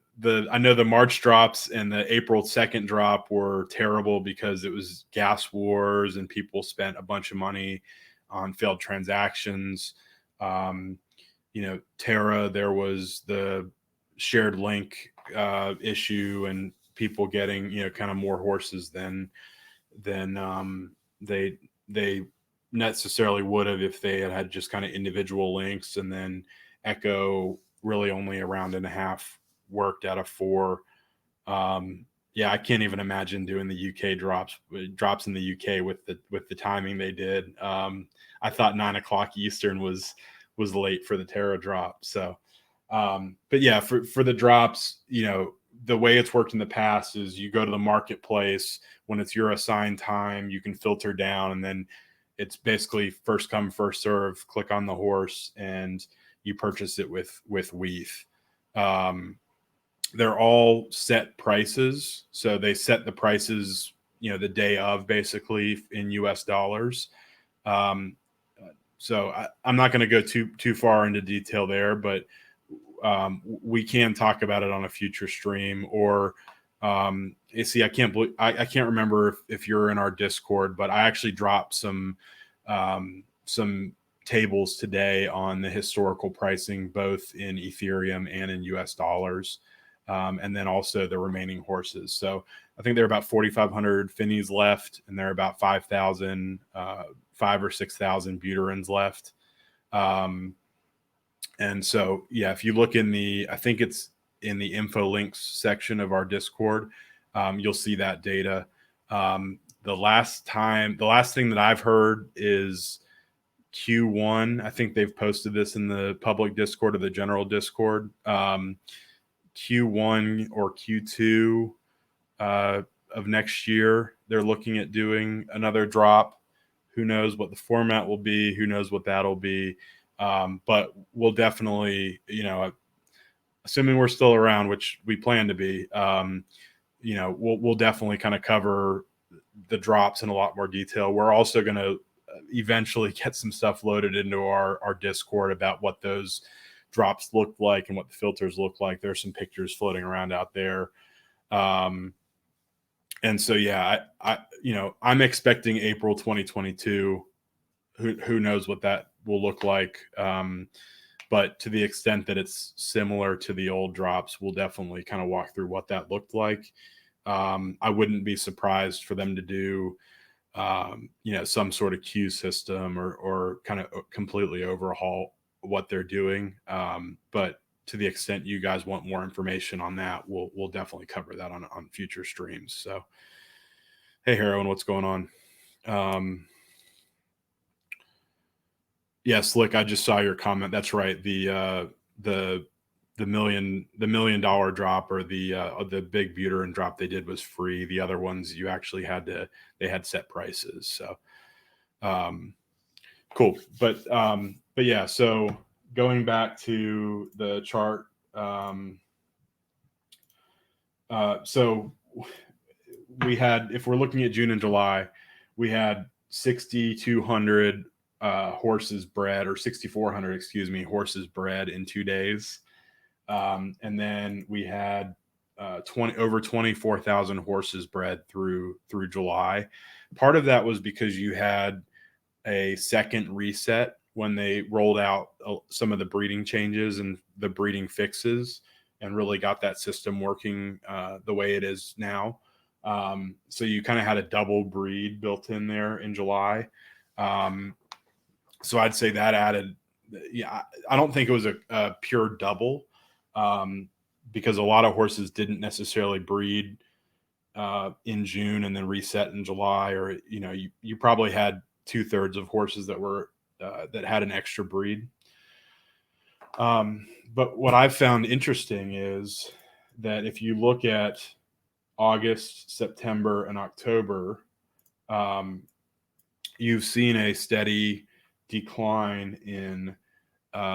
know the March drops and the April 2nd drop were terrible because it was gas wars and people spent a bunch of money on failed transactions. Terra, there was the shared link issue and people getting, kind of more horses than they necessarily would have if they had just kind of individual links. And then Echo really only a round and a half worked out of 4. Yeah, I can't even imagine doing the UK drops in the UK with the timing they did. I thought 9 o'clock Eastern was late for the Terra drop. So, but yeah, for the drops, the way it's worked in the past is you go to the marketplace when it's your assigned time, you can filter down, and then it's basically first come, first serve, click on the horse and you purchase it with Weath. They're all set prices. So they set the prices, the day of, basically, in US dollars. So I'm not going to go too far into detail there, but we can talk about it on a future see, I can't remember if you're in our Discord, but I actually dropped some tables today on the historical pricing, both in Ethereum and in US dollars. And then also the remaining horses. So I think there are about 4,500 Finnies left, and there are about 5,000, 5 or 6,000 Buterins left. And so, yeah, if you look in I think it's in the info links section of our Discord, you'll see that data. The last thing that I've heard is Q1. I think they've posted this in the public Discord or the general Discord. Q1 or Q2 of next year, they're looking at doing another drop. Who knows what the format will be? Who knows what that'll be? But we'll definitely, assuming we're still around, which we plan to be, we'll definitely kind of cover the drops in a lot more detail. We're also going to eventually get some stuff loaded into our Discord about what those drops look like and what the filters look like. There's some pictures floating around out there. And so, yeah, I'm expecting April 2022. Who knows what that will look like. But to the extent that it's similar to the old drops, we'll definitely kind of walk through what that looked like. I wouldn't be surprised for them to do, some sort of queue system or kind of completely overhaul what they're doing. But to the extent you guys want more information on that, we'll definitely cover that on future streams. So, hey, Heroin, what's going on? Yeah, Slick, I just saw your comment. That's right. The $1 million drop or the big Buterin drop they did was free. The other ones you actually they had set prices. So cool. But yeah, so going back to the chart, so we had, if we're looking at June and July, we had 6,200 horses bred, or 6,400, horses bred in 2 days. And then we had over 24,000 horses bred through July. Part of that was because you had a second reset when they rolled out some of the breeding changes and the breeding fixes and really got that system working the way it is now. So you kind of had a double breed built in there in July. So I'd say that added, I don't think it was a pure double, because a lot of horses didn't necessarily breed in June and then reset in July, or you probably had 2/3 of horses that were that had an extra breed. But what I've found interesting is that if you look at August, September, and October, you've seen a steady decline in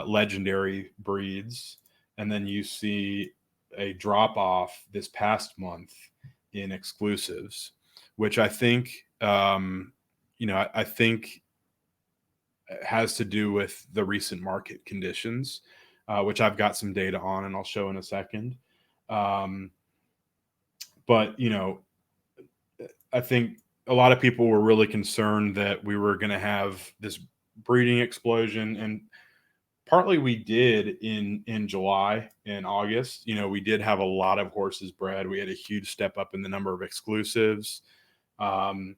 legendary breeds, and then you see a drop off this past month in exclusives, which I think I think has to do with the recent market conditions, which I've got some data on and I'll show in a second. But I think a lot of people were really concerned that we were going to have this breeding explosion, and partly we did in July and August. We did have a lot of horses bred. We had a huge step up in the number of exclusives. And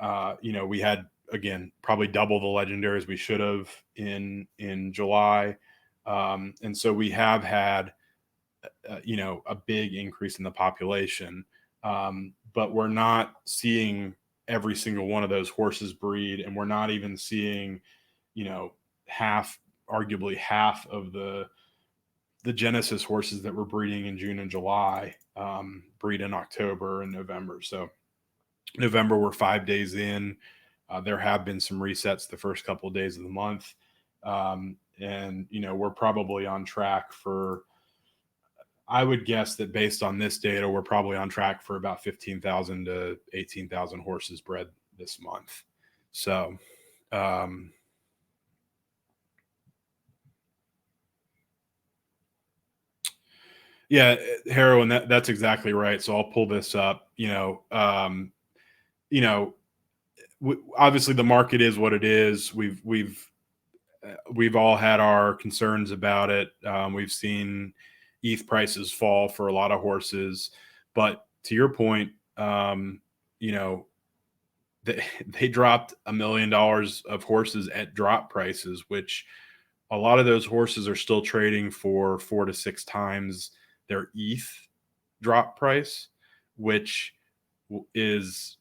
we had, again, probably double the legendaries we should have in July. And so we have had, a big increase in the population. But we're not seeing every single one of those horses breed. And we're not even seeing, arguably half of the Genesis horses that were breeding in June and July breed in October and November. So November, we're 5 days in. There have been some resets the first couple of days of the month. And we're probably on track for, I would guess that based on this data, we're probably on track for about 15,000 to 18,000 horses bred this month. So, yeah, Heroin, that's exactly right. So I'll pull this up. obviously the market is what it is. We've all had our concerns about it. We've seen ETH prices fall for a lot of horses, but to your point, you know, they dropped $1 million of horses at drop prices, which a lot of those horses are still trading for 4 to 6 times their ETH drop price, which is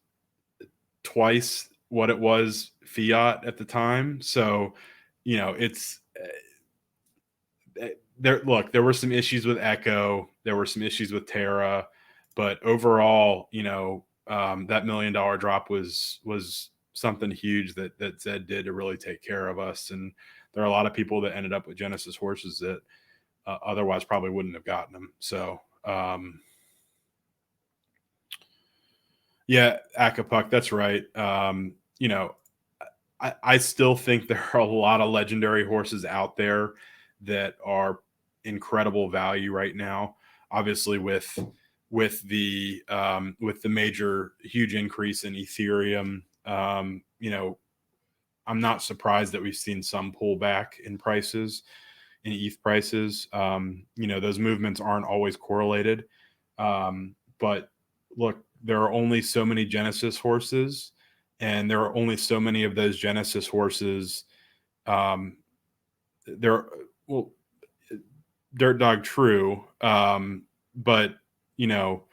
twice what it was fiat at the time. So, you know, it's there. Look, there were some issues with Echo, there were some issues with Terra, but overall, you know, that $1 million drop was something huge that Zed did to really take care of us. And there are a lot of people that ended up with Genesis horses that otherwise probably wouldn't have gotten them. So, yeah, Akapuck, that's right. You know, I still think there are a lot of legendary horses out there that are incredible value right now. Obviously, with the major huge increase in Ethereum, you know, I'm not surprised that we've seen some pullback in prices, in ETH prices. You know, those movements aren't always correlated. But look, there are only so many Genesis horses, and there are only so many of those Genesis horses. Um, there, well, Dirt Dog, true. But you know,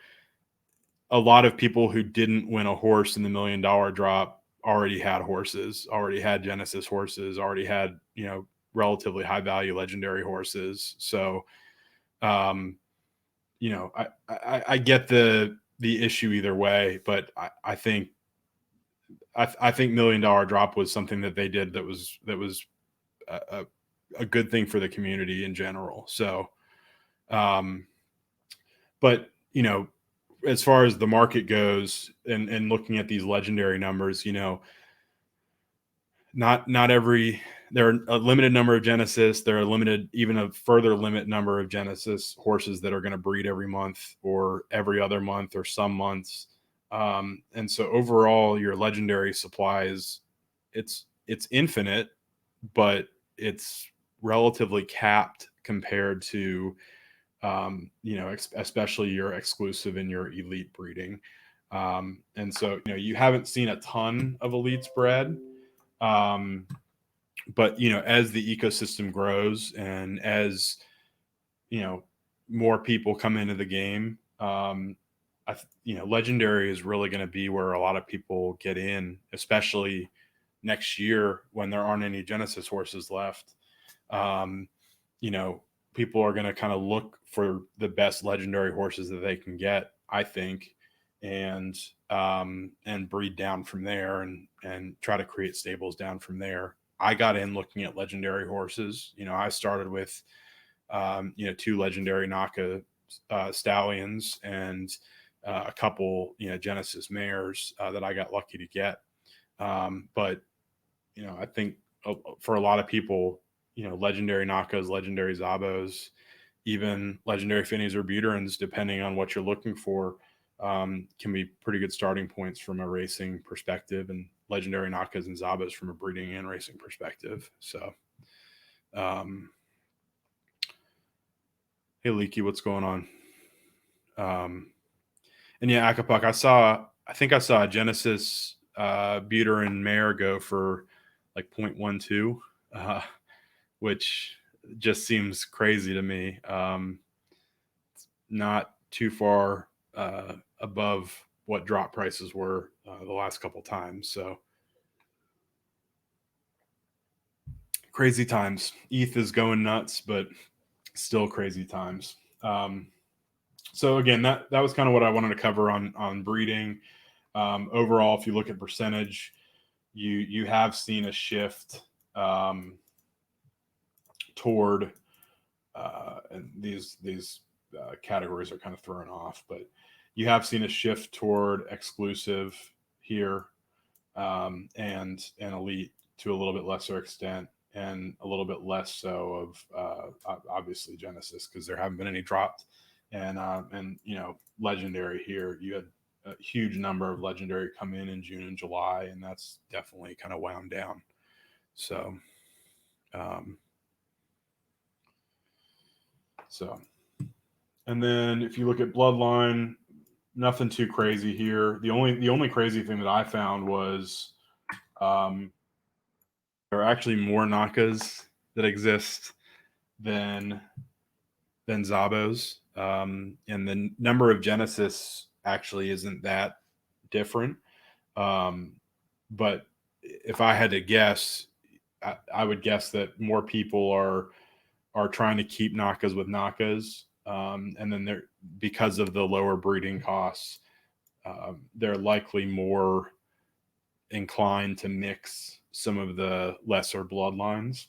a lot of people who didn't win a horse in the $1 million drop already had horses, already had Genesis horses, already had, you know, relatively high value legendary horses. So, you know, I get the issue either way, but I think I think $1 million drop was something that they did that was a good thing for the community in general. So, um, but you know, as far as the market goes, and looking at these legendary numbers, you know, not every there are a limited number of Genesis. There are limited, even a further limit number of Genesis horses that are going to breed every month or every other month or some months. And so overall, your legendary supply is it's infinite, but it's relatively capped compared to you know, especially your exclusive and your elite breeding. And so, you know, you haven't seen a ton of elites bred. Um, but, you know, as the ecosystem grows and as, you know, more people come into the game, you know, legendary is really going to be where a lot of people get in, especially next year when there aren't any Genesis horses left. You know, people are going to kind of look for the best legendary horses that they can get, I think, and breed down from there and try to create stables down from there. I got in looking at legendary horses. You know, I started with you know, 2 legendary Naka stallions and a couple, you know, Genesis mares that I got lucky to get. But you know, I think for a lot of people, you know, legendary Nakas, legendary Zabos, even legendary Finnies or Buterins, depending on what you're looking for, can be pretty good starting points from a racing perspective, and legendary Nakas and Zabos from a breeding and racing perspective. So, hey, Leaky, what's going on? And yeah, Akapuck, I think I saw a Genesis Buterin mare go for like 0.12, which just seems crazy to me. Not too far above what drop prices were the last couple times. So crazy times. ETH is going nuts, but still crazy times. So again, that was kind of what I wanted to cover on breeding. Overall, if you look at percentage, you have seen a shift toward and these categories are kind of thrown off, but you have seen a shift toward exclusive here, and elite to a little bit lesser extent, and a little bit less so of obviously Genesis, because there haven't been any dropped, and you know, legendary here. You had a huge number of legendary come in June and July, and that's definitely kind of wound down. So, and then if you look at Bloodline, nothing too crazy here. The only crazy thing that I found was there are actually more Nakas that exist than Zabos, and the number of Genesis actually isn't that different. But if I had to guess, I would guess that more people are trying to keep Nakas with Nakas, and then they're, because of the lower breeding costs, they're likely more inclined to mix some of the lesser bloodlines.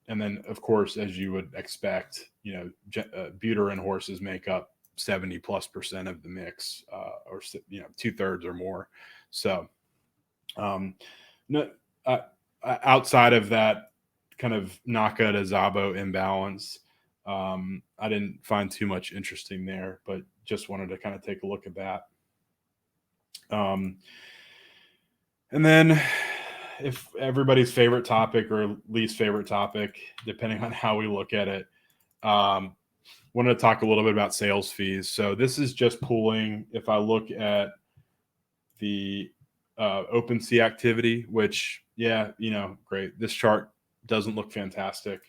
And then, of course, as you would expect, Buterin horses make up 70+% of the mix, or 2/3 or more. So, no, outside of that kind of Naka to Zabo imbalance, I didn't find too much interesting there, but just wanted to kind of take a look at that. And then, if everybody's favorite topic or least favorite topic, depending on how we look at it, wanted to talk a little bit about sales fees. So this is just pooling. If I look at the OpenSea activity, which, great. This chart doesn't look fantastic.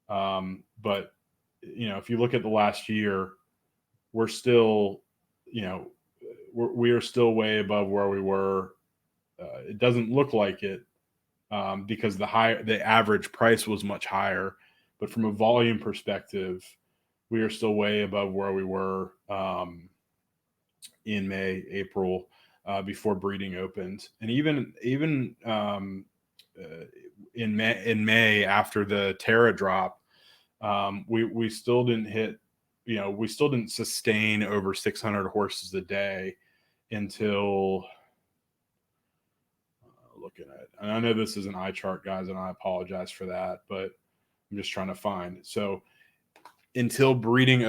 But, if you look at the last year, we're still, we are still way above where we were. It doesn't look like it, because the average price was much higher, but from a volume perspective, we are still way above where we were in May, April, before breeding opened, and even in May after the Terra drop, we still didn't hit, we still didn't sustain over 600 horses a day until. Looking at it. And I know this is an eye chart, guys, and I apologize for that, but I'm just trying to find. So until breeding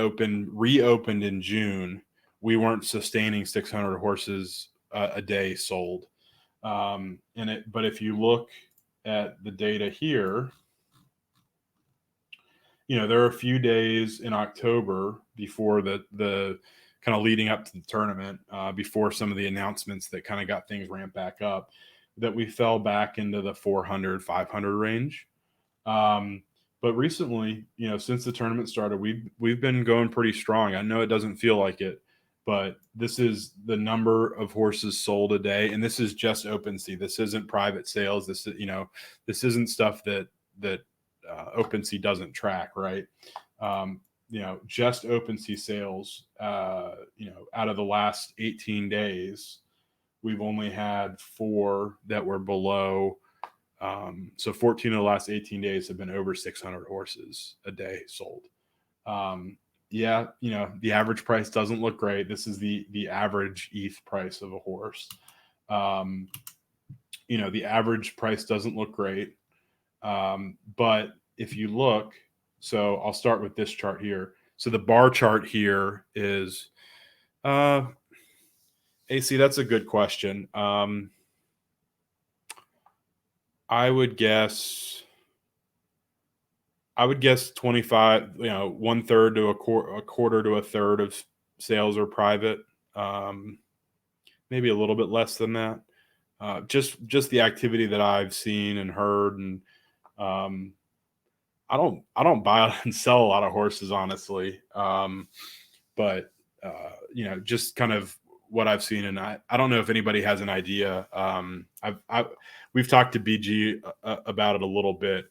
reopened in June, we weren't sustaining 600 horses a day sold. But if you look at the data here, there are a few days in October before the kind of leading up to the tournament, before some of the announcements that kind of got things ramped back up, that we fell back into the 400, 500 range. But recently, since the tournament started, we've been going pretty strong. I know it doesn't feel like it, but this is the number of horses sold a day, and this is just OpenSea. This isn't private sales. This isn't stuff that OpenSea doesn't track, right? Just OpenSea sales. Out of the last 18 days, we've only had 4 that were below. So 14 of the last 18 days have been over 600 horses a day sold. The average price doesn't look great. This is the average ETH price of a horse. The average price doesn't look great. But if you look, so I'll start with this chart here. So the bar chart here is, AC, that's a good question. I would guess 25, 1/3 to a quarter to a third of sales are private. Maybe a little bit less than that. Just the activity that I've seen and heard, and I don't buy and sell a lot of horses, honestly. But just kind of what I've seen, and I don't know if anybody has an idea. We've talked to BG about it a little bit,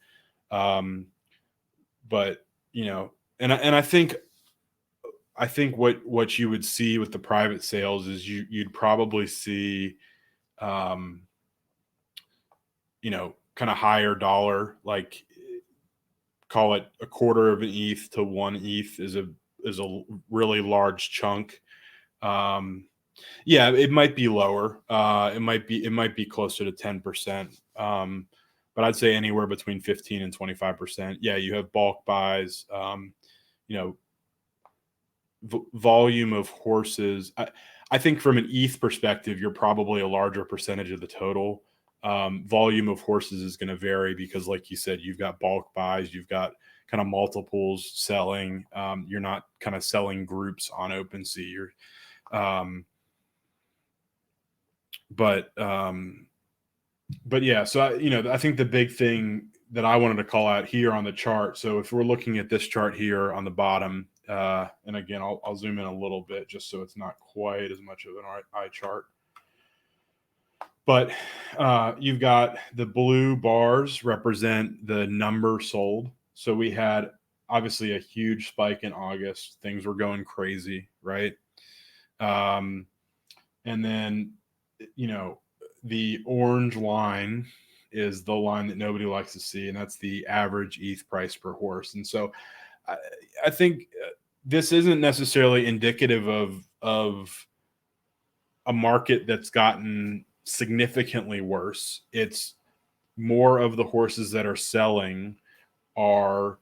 but and I think what you would see with the private sales is you'd probably see, kind of higher dollar, like call it a quarter of an ETH to 1 ETH is a really large chunk. It might be lower. It might be closer to 10%. But I'd say anywhere between 15 and 25%. Yeah, you have bulk buys. Volume of horses. I think from an ETH perspective, you're probably a larger percentage of the total. Volume of horses is going to vary because, like you said, you've got bulk buys, you've got kind of multiples selling. You're not kind of selling groups on OpenSea. But yeah, so I think the big thing that I wanted to call out here on the chart. So if we're looking at this chart here on the bottom, and again, I'll zoom in a little bit just so it's not quite as much of an eye chart. But you've got the blue bars represent the number sold. So we had obviously a huge spike in August. Things were going crazy, right? And then, the orange line is the line that nobody likes to see, and that's the average ETH price per horse. And so I think this isn't necessarily indicative of a market that's gotten significantly worse. It's more of the horses that are selling are,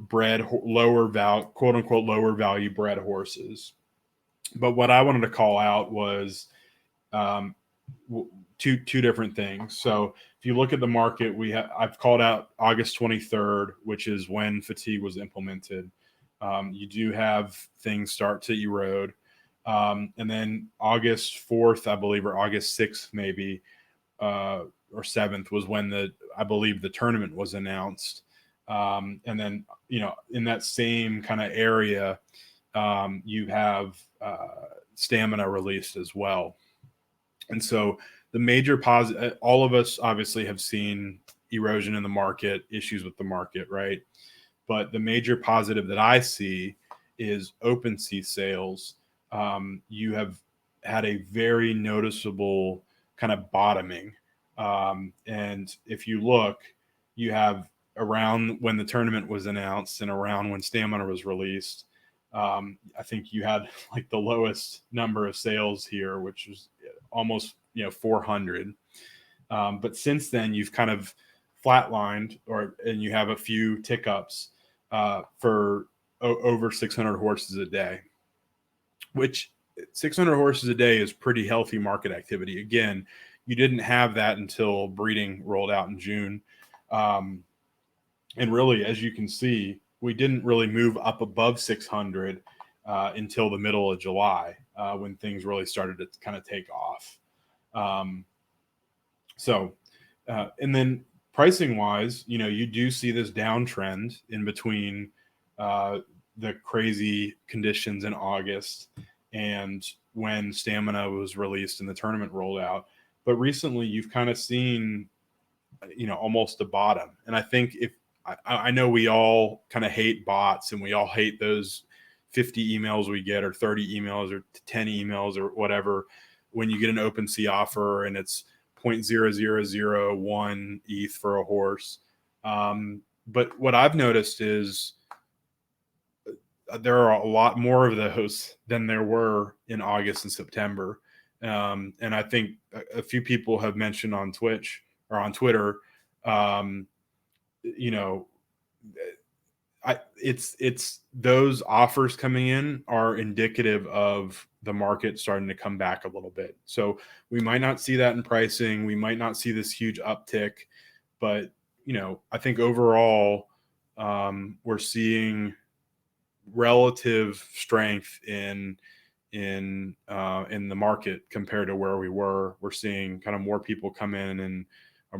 bred lower value, quote unquote, lower value bred horses. But what I wanted to call out was two different things. So if you look at the market, I've called out August 23rd, which is when fatigue was implemented. You do have things start to erode. And then August 4th, I believe, or August 6th, maybe, or 7th was when I believe the tournament was announced. And then, in that same kind of area, you have Stamina released as well. And so the major positive, all of us obviously have seen erosion in the market, issues with the market, right? But the major positive that I see is OpenSea sales. You have had a very noticeable kind of bottoming. And if you look, you have around when the tournament was announced and around when Stamina was released, I think you had like the lowest number of sales here, which was almost 400. But since then, you've kind of flatlined, and you have a few tick ups for over 600 horses a day, which 600 horses a day is pretty healthy market activity. Again, you didn't have that until breeding rolled out in June. And really, as you can see, we didn't really move up above 600 until the middle of July when things really started to kind of take off. And then pricing wise, you do see this downtrend in between the crazy conditions in August and when Stamina was released and the tournament rolled out. But recently you've kind of seen, almost a bottom. And I think I know we all kind of hate bots and we all hate those 50 emails we get or 30 emails or 10 emails or whatever when you get an OpenSea offer and it's 0.0001 ETH for a horse. But what I've noticed is there are a lot more of those than there were in August and September. And I think a few people have mentioned on Twitch or on Twitter, it's those offers coming in are indicative of the market starting to come back a little bit. So we might not see that in pricing. We might not see this huge uptick, but I think overall we're seeing relative strength in the market compared to where we were. We're seeing kind of more people come in and are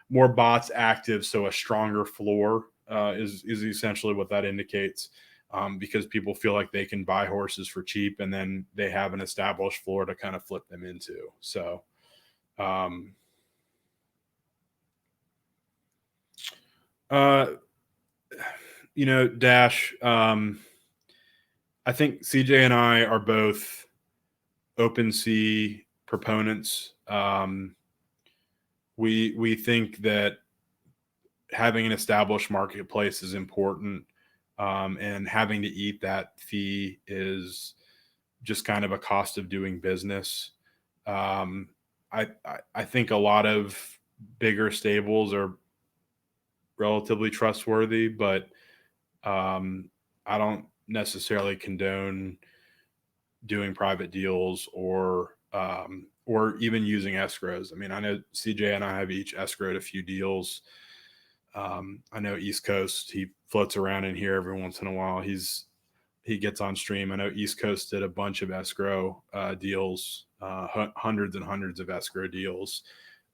more bots active. So a stronger floor is essentially what that indicates, because people feel like they can buy horses for cheap and then they have an established floor to kind of flip them into. So, Dash, I think CJ and I are both OpenSea proponents. We think that having an established marketplace is important, and having to eat that fee is just kind of a cost of doing business. I think a lot of bigger stables are relatively trustworthy, but I don't necessarily condone doing private deals or even using escrows. I mean, I know CJ and I have each escrowed a few deals. I know East Coast, he floats around in here every once in a while. He gets on stream. I know East Coast did a bunch of escrow deals, hundreds and hundreds of escrow deals,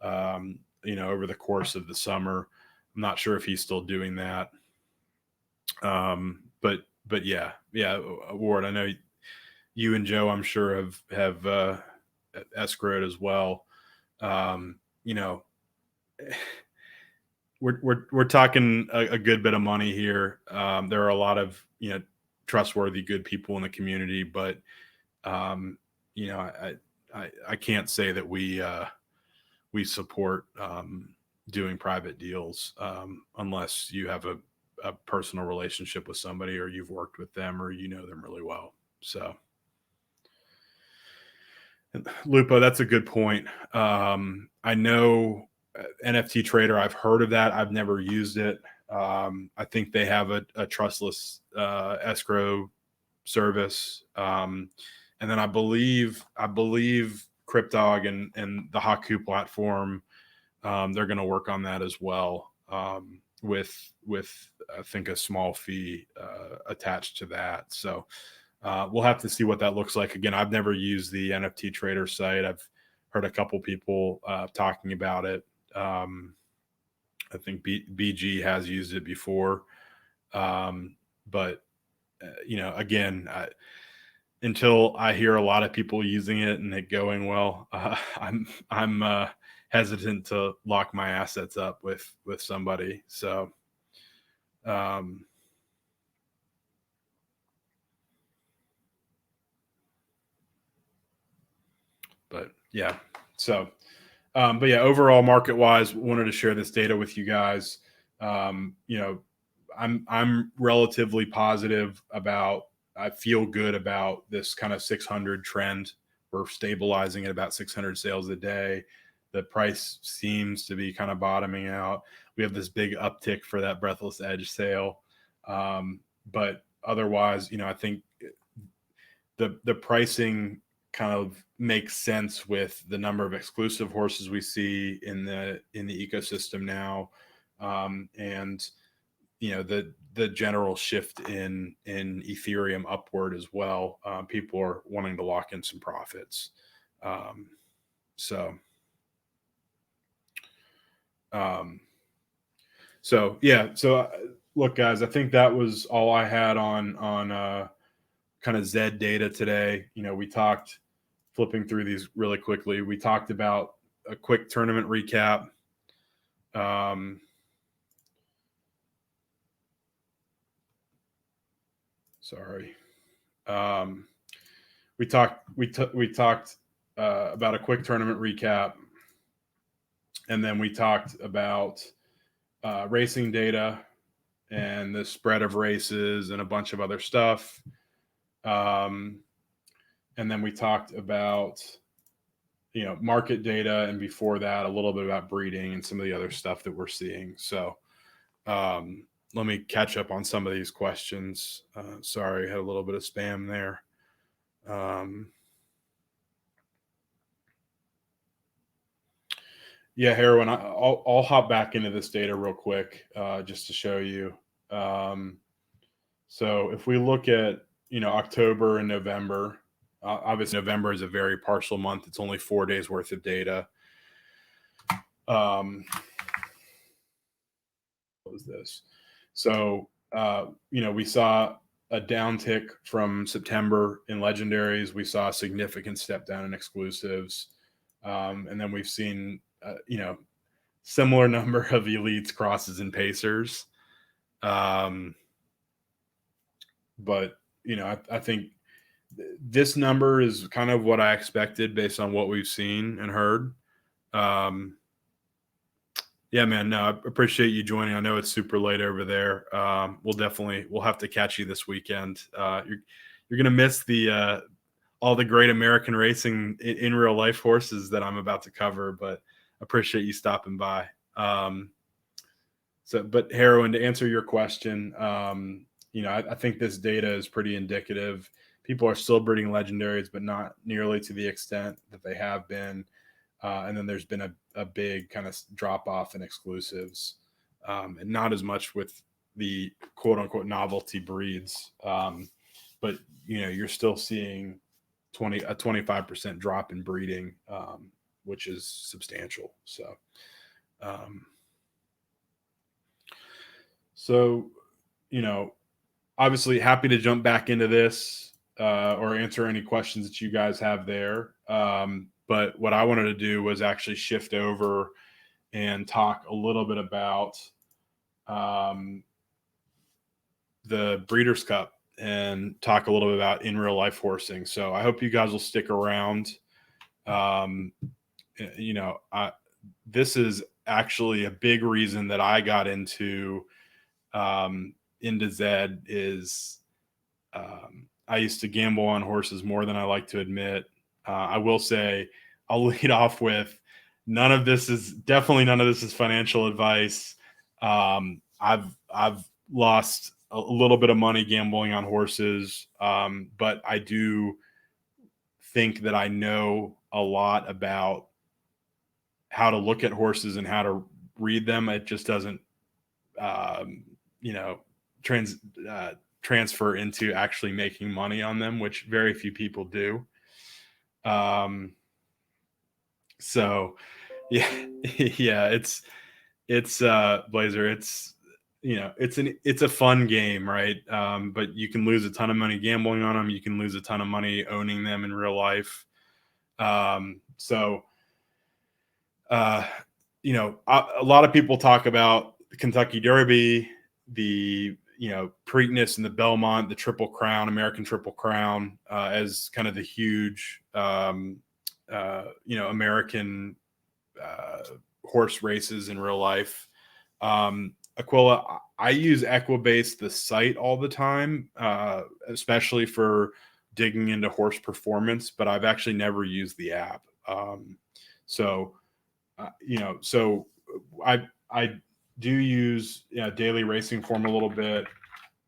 over the course of the summer. I'm not sure if he's still doing that. But yeah, Ward, I know you and Joe, I'm sure have escrowed as well. We're talking a good bit of money here. There are a lot of trustworthy, good people in the community, but I can't say that we support doing private deals unless you have a personal relationship with somebody, or you've worked with them, or you know them really well. So, Lupo, that's a good point. I know NFT Trader, I've heard of that. I've never used it. I think they have a trustless escrow service. And then I believe Cryptog and the Haku platform, they're going to work on that as well, with I think a small fee attached to that. So we'll have to see what that looks like. Again, I've never used the NFT Trader site. I've heard a couple people talking about it. I think BG has used it before, but again, until I hear a lot of people using it and it going well, I'm hesitant to lock my assets up with somebody. So, but yeah, so. But yeah, overall market wise, wanted to share this data with you guys. I'm relatively positive about, I feel good about this kind of 600 trend. We're stabilizing at about 600 sales a day. The price seems to be kind of bottoming out. We have this big uptick for that Breathless Edge sale. But otherwise, I think the pricing kind of makes sense with the number of exclusive horses we see in the ecosystem now, and the general shift in Ethereum upward as well. People are wanting to lock in some profits. So look, guys, I think that was all I had on kind of ZED data today. We talked, flipping through these really quickly, we talked about a quick tournament recap. Sorry. We talked about a quick tournament recap, and then we talked about racing data and the spread of races and a bunch of other stuff. And then we talked about, market data, and before that, a little bit about breeding and some of the other stuff that we're seeing. So let me catch up on some of these questions. Sorry, had a little bit of spam there. Yeah, Heroin, I'll hop back into this data real quick just to show you. So if we look at, October and November, obviously November is a very partial month. It's only 4 days worth of data. What was this? So, we saw a downtick from September in legendaries. We saw a significant step down in exclusives. And then we've seen, similar number of elites, crosses, and pacers. But, I think this number is kind of what I expected based on what we've seen and heard. Yeah, man. No, I appreciate you joining. I know it's super late over there. We'll have to catch you this weekend. You're gonna miss all the great American racing in real life horses that I'm about to cover, but appreciate you stopping by. But Heroin, to answer your question, I think this data is pretty indicative. people are still breeding legendaries, but not nearly to the extent that they have been. And then there's been a big kind of drop off in exclusives, and not as much with the quote unquote novelty breeds. But you're still seeing a 25% drop in breeding, which is substantial. So, obviously happy to jump back into this or answer any questions that you guys have there. But what I wanted to do was actually shift over and talk a little bit about the Breeders' Cup and talk a little bit about in real life horsing. So I hope you guys will stick around. This is actually a big reason that I got into ZED is I used to gamble on horses more than I like to admit. I will say I'll lead off with none of this is financial advice. I've lost a little bit of money gambling on horses, but I do think that I know a lot about how to look at horses and how to read them. It just doesn't, transfer into actually making money on them, which very few people do. So yeah, it's Blazer. It's a fun game, right? But you can lose a ton of money gambling on them. You can lose a ton of money owning them in real life. A lot of people talk about the Kentucky Derby, the Preakness and the Belmont, the Triple Crown, American Triple Crown, as kind of the huge, American horse races in real life. Aquila, I use Equibase, the site, all the time, especially for digging into horse performance, but I've actually never used the app. So I do use Daily Racing Form a little bit.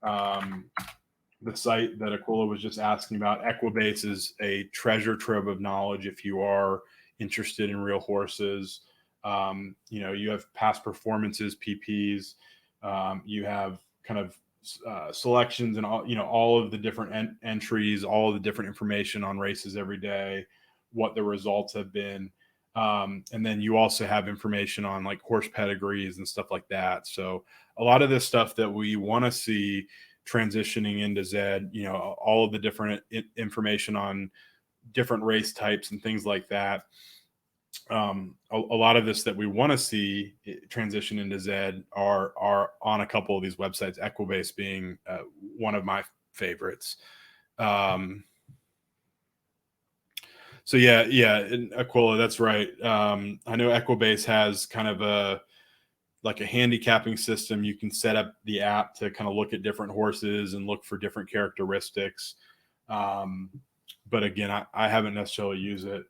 The site that Aquila was just asking about, Equibase, is a treasure trove of knowledge if you are interested in real horses. You have past performances, PPs. You have kind of selections and all of the different entries, all of the different information on races every day, what the results have been. And then you also have information on like horse pedigrees and stuff like that. So a lot of this stuff that we want to see transitioning into ZED, all of the different information on different race types and things like that. A lot of this that we want to see transition into ZED are on a couple of these websites, Equibase being one of my favorites. So Aquila, that's right. I know Equibase has kind of a handicapping system. You can set up the app to kind of look at different horses and look for different characteristics. But again, I haven't necessarily used it.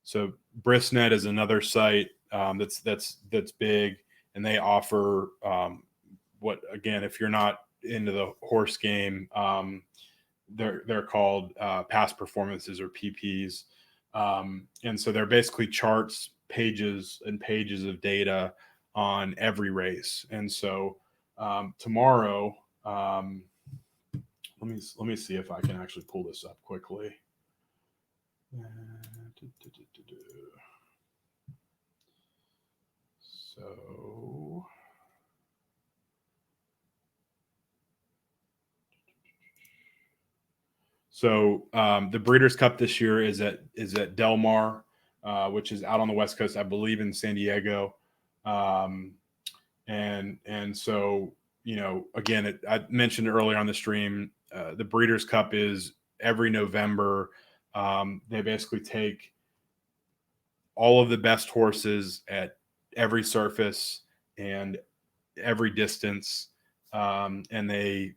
So Bristnet is another site that's big, and they offer if you're not into the horse game, they're called past performances, or PPs. And so they're basically charts, pages and pages of data on every race. And so tomorrow, let me see if I can actually pull this up quickly. So the Breeders' Cup this year is at Del Mar, which is out on the West Coast, I believe, in San Diego. And so, again, I mentioned earlier on the stream, the Breeders' Cup is every November. They basically take all of the best horses at every surface and every distance, and they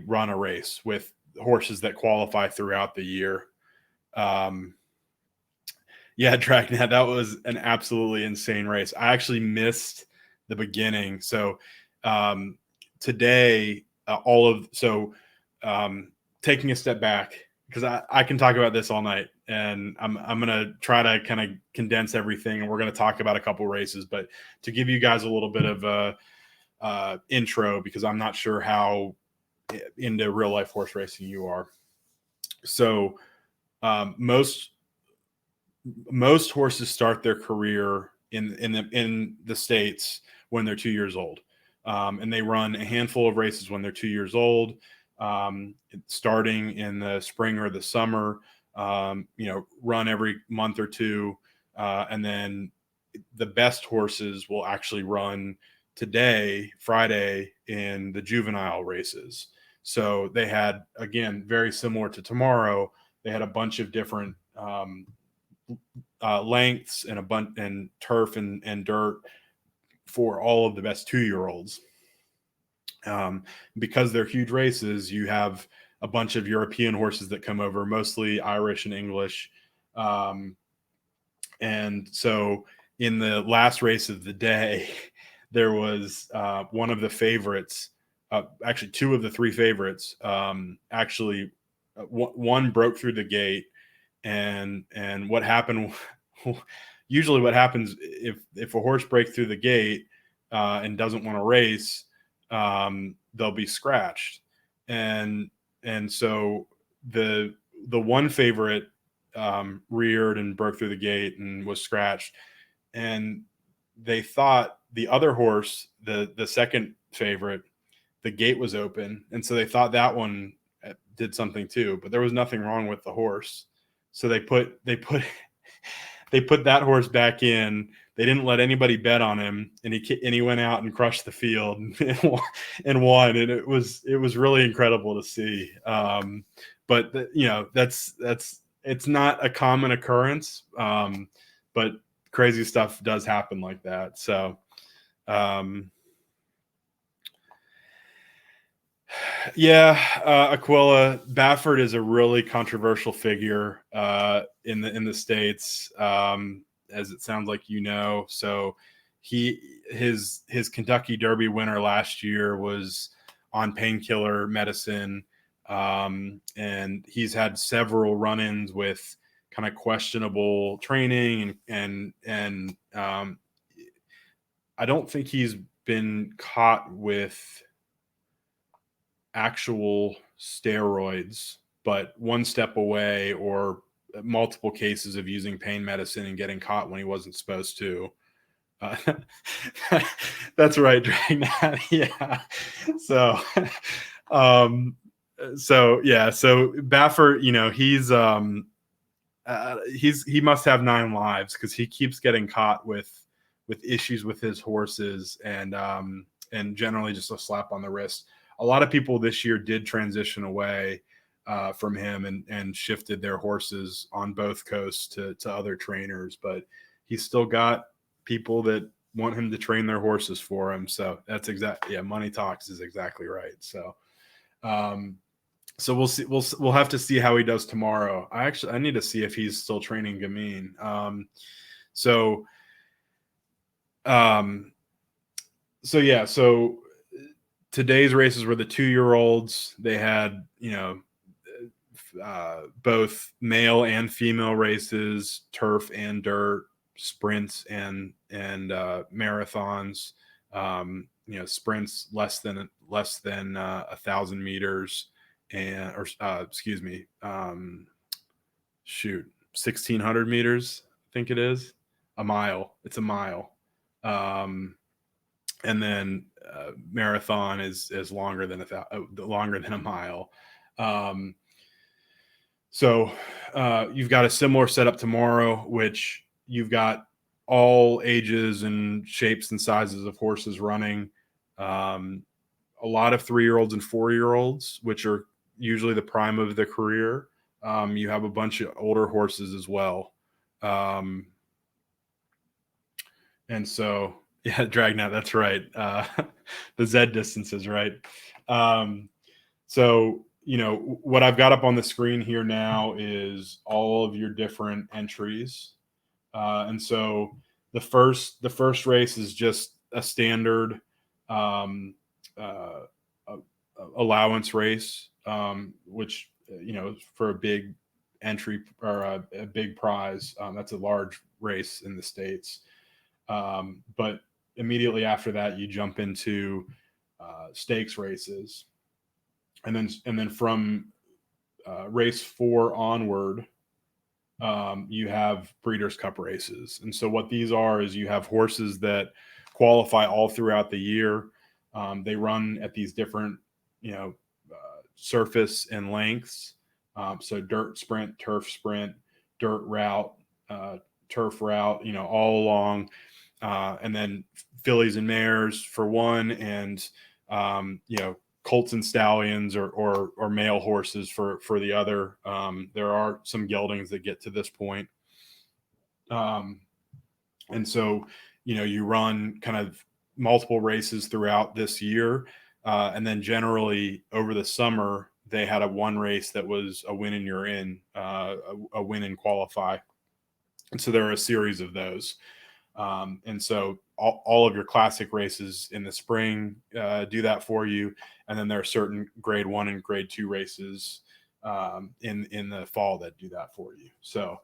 run a race with horses that qualify throughout the year. Dragnet, that was an absolutely insane race. I actually missed the beginning. So today, taking a step back, because I can talk about this all night, and I'm going to try to kind of condense everything, and we're going to talk about a couple races, but to give you guys a little bit of a intro, because I'm not sure how into real life horse racing you are. So most horses start their career in the States when they're 2 years old, and they run a handful of races when they're 2 years old, starting in the spring or the summer. Run every month or two, and then the best horses will actually run Friday, in the juvenile races. So they had, again, very similar to tomorrow, they had a bunch of different lengths and a bunch and turf and dirt for all of the best 2-year-olds. Because they're huge races, you have a bunch of European horses that come over, mostly Irish and English. And so in the last race of the day, there was one of the favorites, actually two of the three favorites, one broke through the gate. And what happened, usually what happens if a horse breaks through the gate and doesn't want to race, they'll be scratched. And so the one favorite reared and broke through the gate and was scratched. And they thought the other horse, the second favorite, the gate was open. And so they thought that one did something too, but there was nothing wrong with the horse. So they put that horse back in. They didn't let anybody bet on him, and he went out and crushed the field and won. And it was really incredible to see. But it's not a common occurrence, but crazy stuff does happen like that. So, Aquila, Baffert is a really controversial figure in the States, as it sounds like So his Kentucky Derby winner last year was on painkiller medicine, and he's had several run-ins with kind of questionable training, and I don't think he's been caught with actual steroids, but one step away, or multiple cases of using pain medicine and getting caught when he wasn't supposed to. That's right, Dragnat. Yeah. So Baffert, he must have 9 lives, because he keeps getting caught with issues with his horses, and generally just a slap on the wrist. A lot of people this year did transition away from him and shifted their horses on both coasts to other trainers, but he's still got people that want him to train their horses for him. So that's money talks is exactly right. So, so we'll see. We'll have to see how he does tomorrow. I need to see if he's still training Gamine. So today's races were the 2-year-olds. They had, both male and female races, turf and dirt, sprints and marathons. Sprints less than 1,000 meters, and 1,600 meters. I think it is a mile. It's a mile. And then marathon is longer than a mile. So you've got a similar setup tomorrow, which you've got all ages and shapes and sizes of horses running. A lot of 3-year-olds and 4-year-olds, which are usually the prime of their career. You have a bunch of older horses as well. And so, yeah, Dragnet, that's right. The ZED distances, right? So, what I've got up on the screen here now is all of your different entries. And so the first race is just a standard allowance race, which for a big entry or a big prize. That's a large race in the States. But immediately after that, you jump into stakes races. And then from race 4 onward, you have Breeders' Cup races. And so what these are is you have horses that qualify all throughout the year. They run at these different, surface and lengths. So dirt sprint, dirt route, turf route, all along. And then fillies and mares for one, and, colts and stallions or male horses for the other. There are some geldings that get to this point. And so, you run kind of multiple races throughout this year. And then generally over the summer, they had one race that was a win and you're in, a win and qualify. And so there are a series of those. And so all of your classic races in the spring do that for you. And then there are certain grade 1 and grade 2 races in the fall that do that for you. So,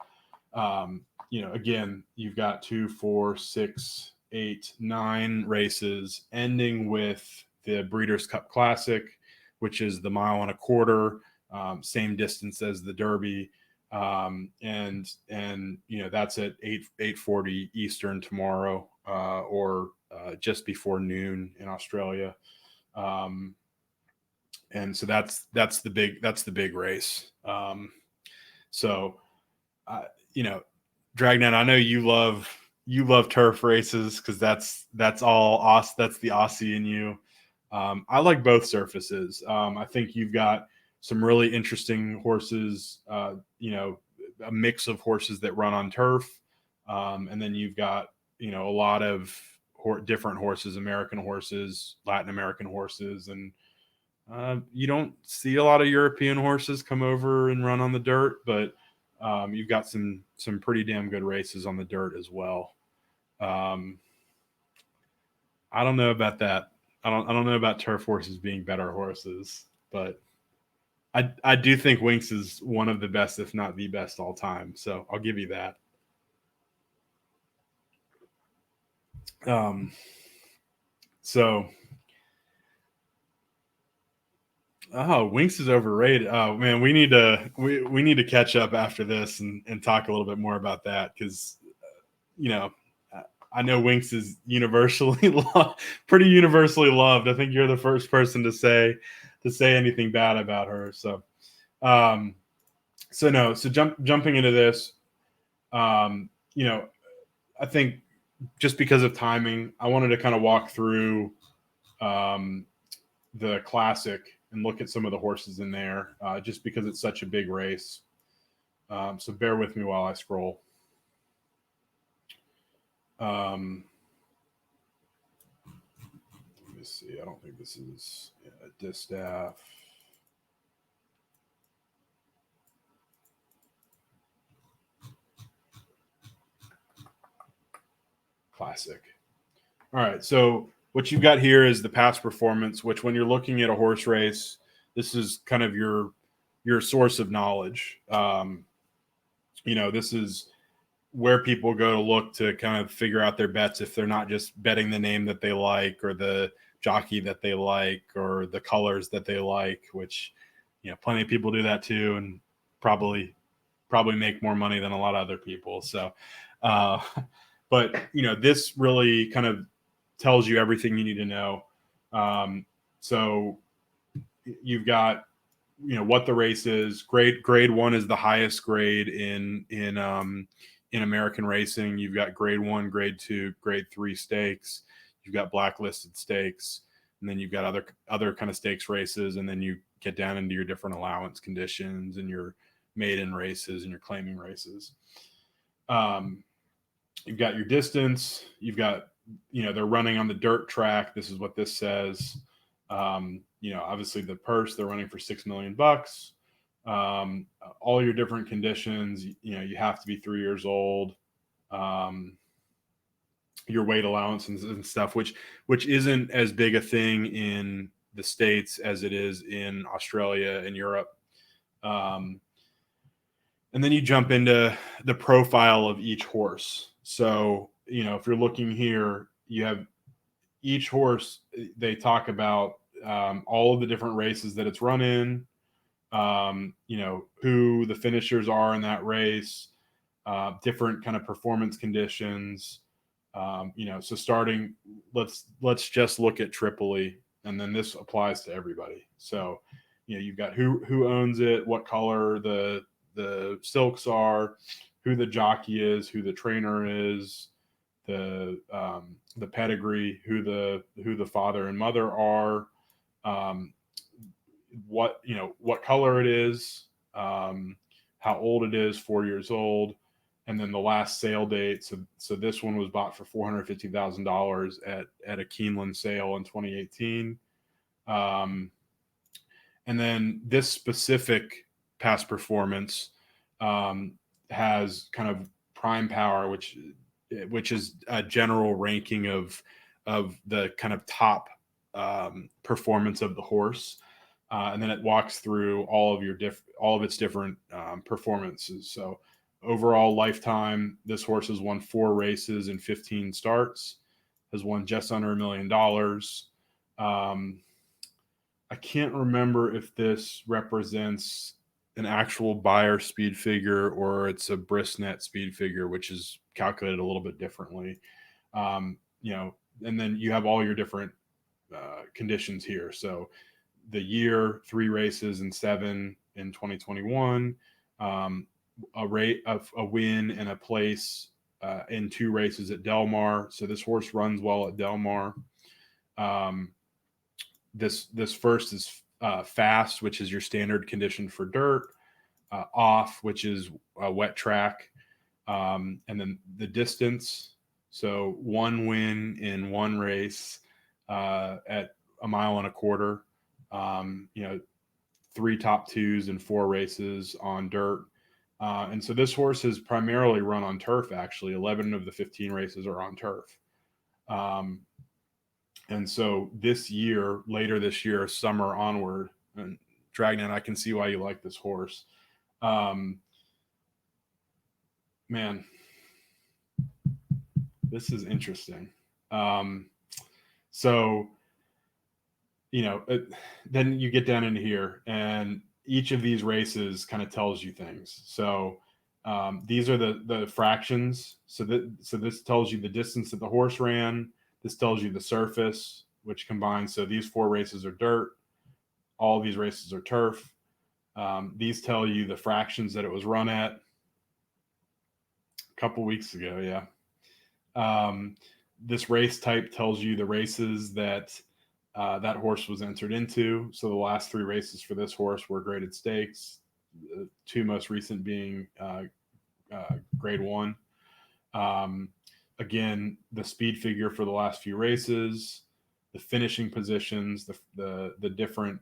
again, you've got 2, 4, 6, 8, 9 races, ending with the Breeders' Cup Classic, which is the 1.25 miles, same distance as the Derby. And that's at 8:40 Eastern tomorrow, or just before noon in Australia. And so that's the big race. So Dragnet, I know you love turf races because that's all that's the Aussie in you. I like both surfaces. I think you've got some really interesting horses, a mix of horses that run on turf. And then you've got, a lot of different horses, American horses, Latin American horses. And you don't see a lot of European horses come over and run on the dirt, but you've got some pretty damn good races on the dirt as well. I don't know about that. I don't know about turf horses being better horses, but I do think Winx is one of the best, if not the best all time. So I'll give you that. Winx is overrated. Oh man, we need to catch up after this and talk a little bit more about that, because I know Winx is pretty universally loved. I think you're the first person to say anything bad about her. So, jumping into this, I think just because of timing, I wanted to kind of walk through the classic and look at some of the horses in there, just because it's such a big race. So bear with me while I scroll. Let me see. I don't think this is a distaff. Classic. All right. So what you've got here is the past performance, which when you're looking at a horse race, this is kind of your source of knowledge. This is where people go to look to kind of figure out their bets if they're not just betting the name that they like or the jockey that they like or the colors that they like, which, plenty of people do that too, and probably make more money than a lot of other people. So, but this really kind of tells you everything you need to know. So you've got, what the race is. Grade 1 is the highest grade in American racing. You've got grade 1, grade 2, grade 3 stakes. You've got blacklisted stakes, and then you've got other kind of stakes races, and then you get down into your different allowance conditions and your maiden races and your claiming races. You've got your distance. You've got, they're running on the dirt track. This is what this says. Obviously the purse, they're running for $6 million. All your different conditions, you have to be 3 years old. Your weight allowance and stuff, which isn't as big a thing in the States as it is in Australia and Europe. And then you jump into the profile of each horse. So, if you're looking here, you have each horse, they talk about all of the different races that it's run in, who the finishers are in that race, different kind of performance conditions. So starting, let's just look at Tripoli, and then this applies to everybody. So, you've got who owns it, what color the silks are, who the jockey is, who the trainer is, the pedigree, who the father and mother are, what color it is, how old it is, 4 years old, and then the last sale date. So this one was bought for $450,000 at a Keeneland sale in 2018. And then this specific past performance has kind of prime power, which is a general ranking of the kind of top performance of the horse. And then it walks through all of its different performances. So overall lifetime, this horse has won 4 races and 15 starts, has won just under $1 million. I can't remember if this represents an actual Beyer speed figure or it's a Brisnet speed figure, which is calculated a little bit differently. And then you have all your different conditions here. So the year, 3 races and 7 in 2021, a rate of a win and a place in 2 races at Del Mar. So this horse runs well at Del Mar. This first is fast, which is your standard condition for dirt, off, which is a wet track, and then the distance. So 1 win in 1 race at 1.25 miles. 3 top 2s and 4 races on dirt. And so this horse has primarily run on turf, actually. 11 of the 15 races are on turf. And so later this year, summer onward, and Dragnet, I can see why you like this horse. Man, this is interesting. Then you get down into here, and each of these races kind of tells you things. So these are the fractions. So this tells you the distance that the horse ran. This tells you the surface, which combines. So these 4 races are dirt. All of these races are turf. These tell you the fractions that it was run at a couple weeks ago. Yeah. This race type tells you the races that that horse was entered into. So the last 3 races for this horse were graded stakes. The 2 most recent being grade 1. Again, the speed figure for the last few races, the finishing positions, the different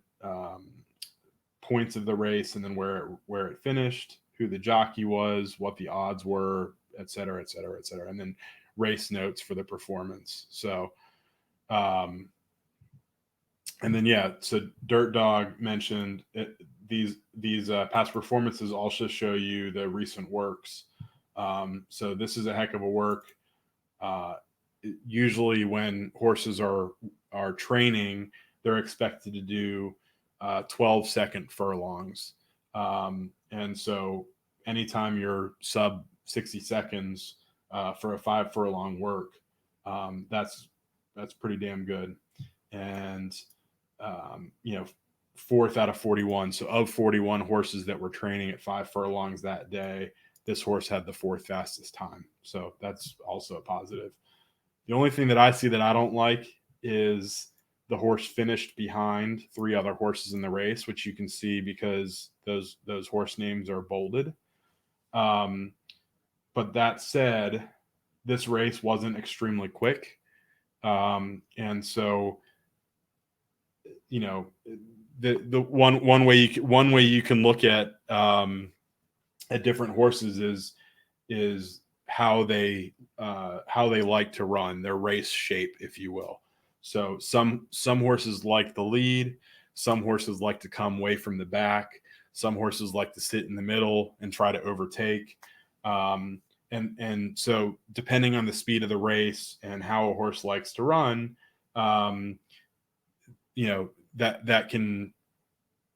points of the race, and then where it finished, who the jockey was, what the odds were, et cetera, et cetera, et cetera, and then race notes for the performance. So, and then so Dirt Dog mentioned these past performances also show you the recent works. So this is a heck of a work. Usually when horses are training, they're expected to do 12-second furlongs. And so anytime you're sub 60 seconds for a 5 furlong work, that's pretty damn good. And 4th out of 41. So of 41 horses that were training at 5 furlongs that day, this horse had the 4th fastest time. So that's also a positive. The only thing that I see that I don't like is the horse finished behind 3 other horses in the race, which you can see because those horse names are bolded. But that said, this race wasn't extremely quick. And so, the one way you can look at different horses is how they like to run, their race shape, if you will. So some horses like the lead, some horses like to come away from the back, Some horses like to sit in the middle and try to overtake. And so depending on the speed of the race and how a horse likes to run, that can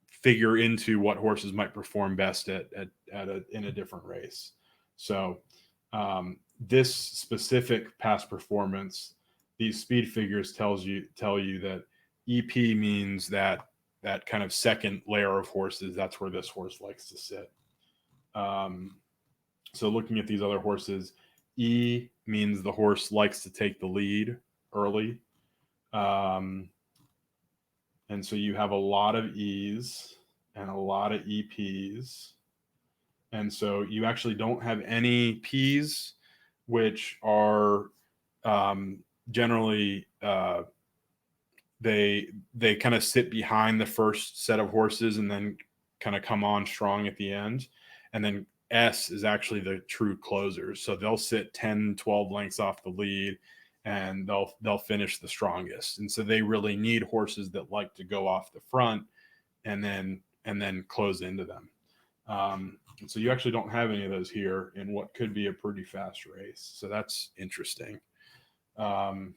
figure into what horses might perform best in a different race. So this specific past performance, these speed figures tell you that EP means that kind of second layer of horses. That's where this horse likes to sit. So looking at these other horses, E means the horse likes to take the lead early. And so you have a lot of E's and a lot of EPs. And so you actually don't have any P's, which are generally they kind of sit behind the first set of horses and then kind of come on strong at the end. And then S is actually the true closers. So they'll sit 10, 12 lengths off the lead and they'll finish the strongest. And so they really need horses that like to go off the front and then close into them. And so you actually don't have any of those here in what could be a pretty fast race. So that's interesting. So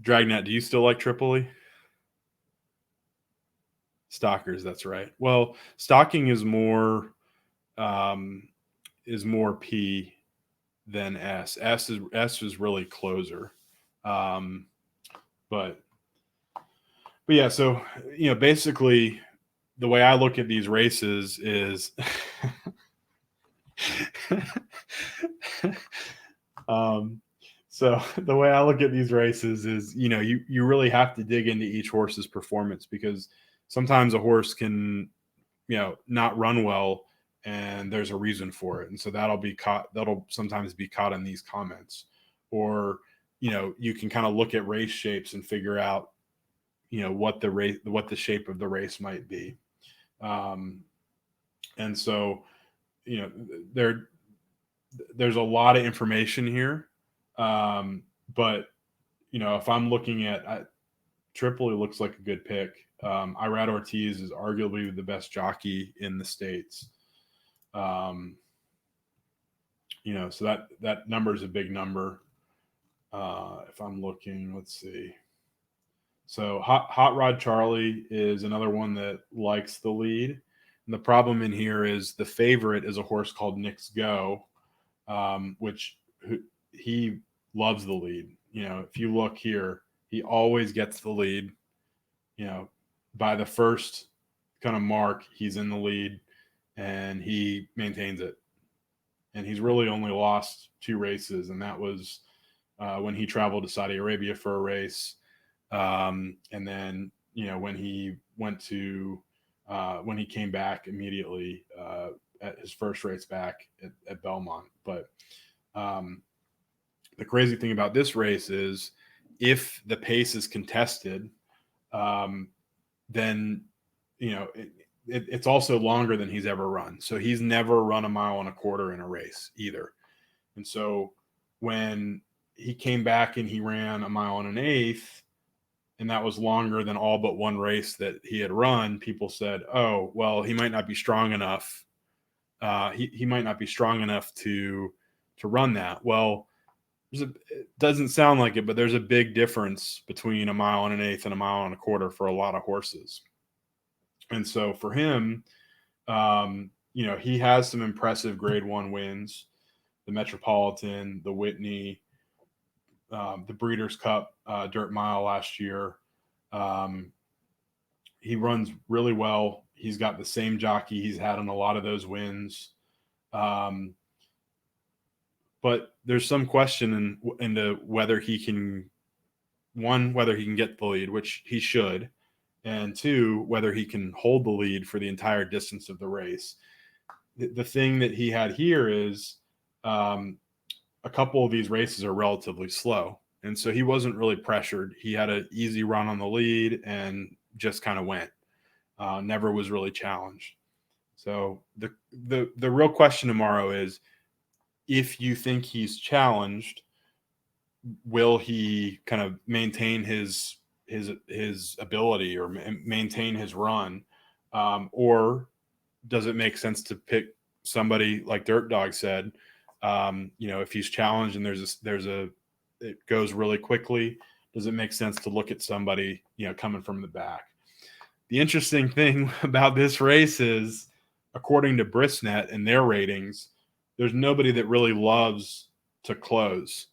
Dragnet, do you still like Tripoli? Stockers, that's right. Well, stocking is more P than S. S is really closer. But yeah, so basically the way I look at these races is so the way I look at these races is, you really have to dig into each horse's performance, because sometimes a horse can, not run well and there's a reason for it. And so that'll sometimes be caught in these comments, or, you can kind of look at race shapes and figure out, what the shape of the race might be. And so, there's a lot of information here. But if I'm looking at Tripoli, looks like a good pick. Irad Ortiz is arguably the best jockey in the States. So that number is a big number. If I'm looking, let's see. So Hot Rod Charlie is another one that likes the lead. And the problem in here is the favorite is a horse called Nick's Go, which he loves the lead. If you look here, he always gets the lead. By the first kind of mark, he's in the lead and he maintains it. And he's really only lost 2 races, and that was when he traveled to Saudi Arabia for a race, and then when he came back immediately at his first race back at Belmont. But the crazy thing about this race is, if the pace is contested, then it's also longer than he's ever run. So he's never run 1.25 miles in a race either. And so when he came back and he ran 1.125 miles, and that was longer than all but one race that he had run, people said, oh, well, he might not be strong enough. He might not be strong enough to run that. Well, it doesn't sound like it, but there's a big difference between 1.125 miles and 1.25 miles for a lot of horses. And so for him, he has some impressive Grade 1 wins: the Metropolitan, the Whitney, the Breeders' Cup Dirt Mile last year. He runs really well. He's got the same jockey he's had on a lot of those wins. But there's some question into whether he can, one, whether he can get the lead, which he should, and 2, whether he can hold the lead for the entire distance of the race. The thing that he had here is a couple of these races are relatively slow, and so he wasn't really pressured. He had an easy run on the lead and just kind of went. Never was really challenged. So the real question tomorrow is, if you think he's challenged, will he kind of maintain his ability or maintain his run, Or does it make sense to pick somebody like Dirt Dog said? If he's challenged and it goes really quickly, does it make sense to look at somebody, coming from the back? The interesting thing about this race is, according to Brisnet and their ratings, there's nobody that really loves to close.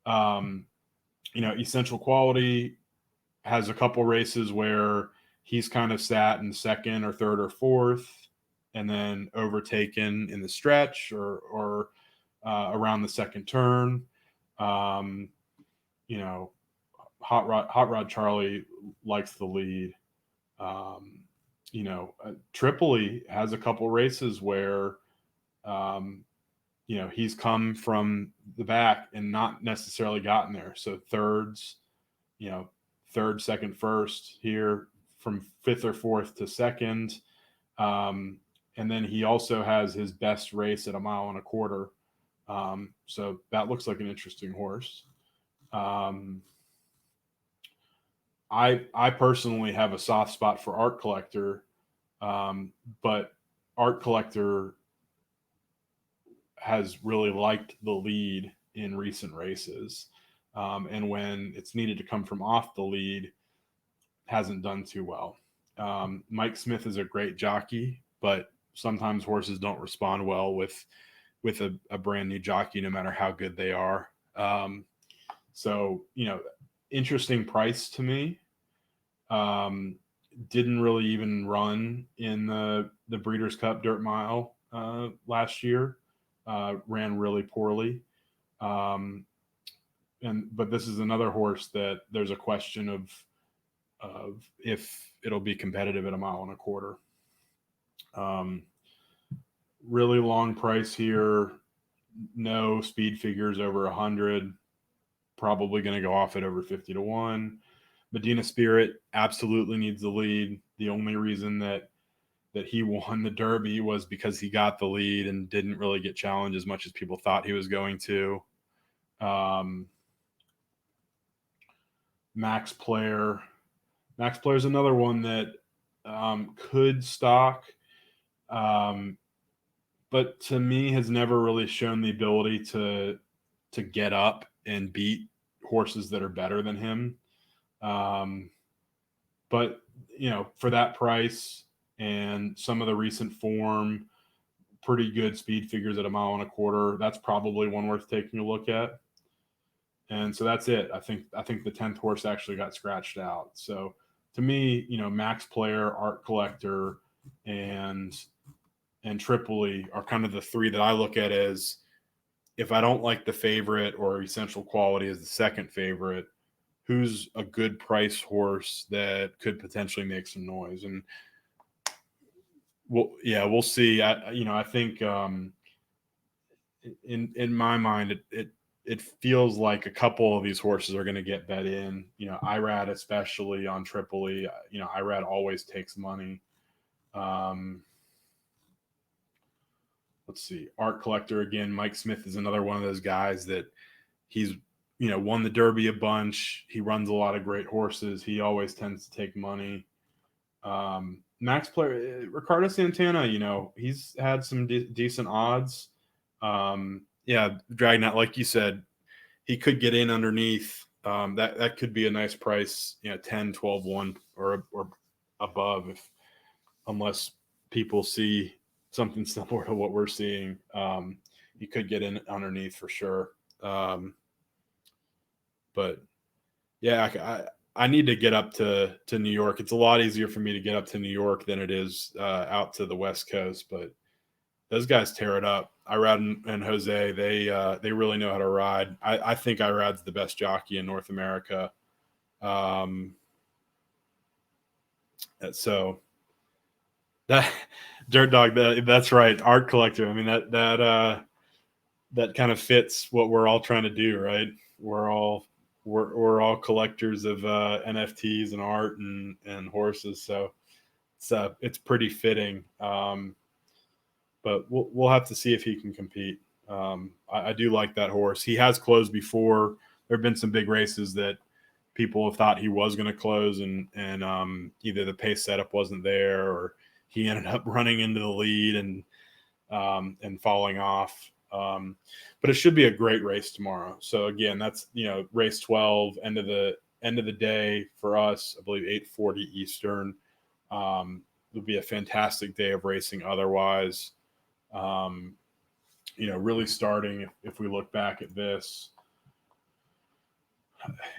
Essential Quality has a couple races where he's kind of sat in second or third or fourth and then overtaken in the stretch or around the second turn. Hot Rod Charlie likes the lead. Tripoli has a couple races where, he's come from the back and not necessarily gotten there. So thirds, third, second, first here from fifth or fourth to second. And then he also has his best race at 1.25 miles. So that looks like an interesting horse. I personally have a soft spot for Art Collector, but Art Collector has really liked the lead in recent races. And when it's needed to come from off the lead, hasn't done too well. Mike Smith is a great jockey, but sometimes horses don't respond well with a brand new jockey, no matter how good they are. Interesting price to me. Didn't really even run in the Breeders' Cup Dirt Mile last year. Ran really poorly. But this is another horse that there's a question of if it'll be competitive at 1.25 miles. Really long price here. No speed figures over 100. Probably going to go off at over 50-1. Medina Spirit absolutely needs the lead. The only reason that he won the Derby was because he got the lead and didn't really get challenged as much as people thought he was going to. Max Player is another one that could stock, but to me has never really shown the ability to get up and beat horses that are better than him. But for that price and some of the recent form, pretty good speed figures at 1.25 miles, that's probably one worth taking a look at. And so that's it. I think the 10th horse actually got scratched out. So to me, Max Player, Art Collector, and Tripoli are kind of the three that I look at as, if I don't like the favorite or Essential Quality as the second favorite, who's a good price horse that could potentially make some noise. And we'll see. I think in my mind, it feels like a couple of these horses are going to get bet in. IRAD, especially on Tripoli. IRAD always takes money. Let's see. Art Collector again. Mike Smith is another one of those guys that he's won the Derby a bunch. He runs a lot of great horses. He always tends to take money. Max Player, Ricardo Santana, he's had some decent odds. Dragnet, like you said, he could get in underneath. That could be a nice price, 10, 12, 1 or above, unless people see something similar to what we're seeing. You could get in underneath for sure. But yeah, I need to get up to New York. It's a lot easier for me to get up to New York than it is out to the West Coast, but those guys tear it up. Irad and Jose, they really know how to ride. I think Irad's the best jockey in North America. So that Dirt Dog, that's right. Art Collector. I mean, that kind of fits what we're all trying to do, right? We're all collectors of NFTs and art and horses, so it's pretty fitting. But we'll have to see if he can compete. I do like that horse. He has closed before. There have been some big races that people have thought he was going to close, and either the pace setup wasn't there or he ended up running into the lead and falling off. But it should be a great race tomorrow. So again, that's race 12, end of the day for us. I believe 8:40 Eastern. It'll be a fantastic day of racing. Otherwise, really starting if we look back at this,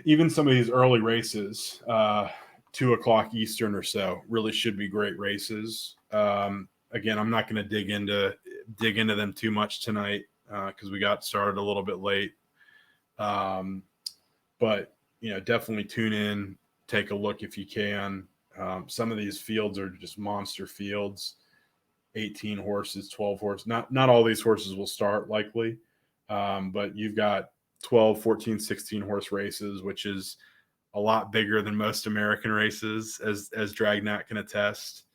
even some of these early races, 2:00 Eastern or so, really should be great races. Again, I'm not going to dig into them too much tonight because we got started a little bit late. But definitely tune in, take a look if you can. Some of these fields are just monster fields. 18 horses, 12 horses. Not all these horses will start likely, but you've got 12, 14, 16 horse races, which is a lot bigger than most American races, as Dragnet can attest.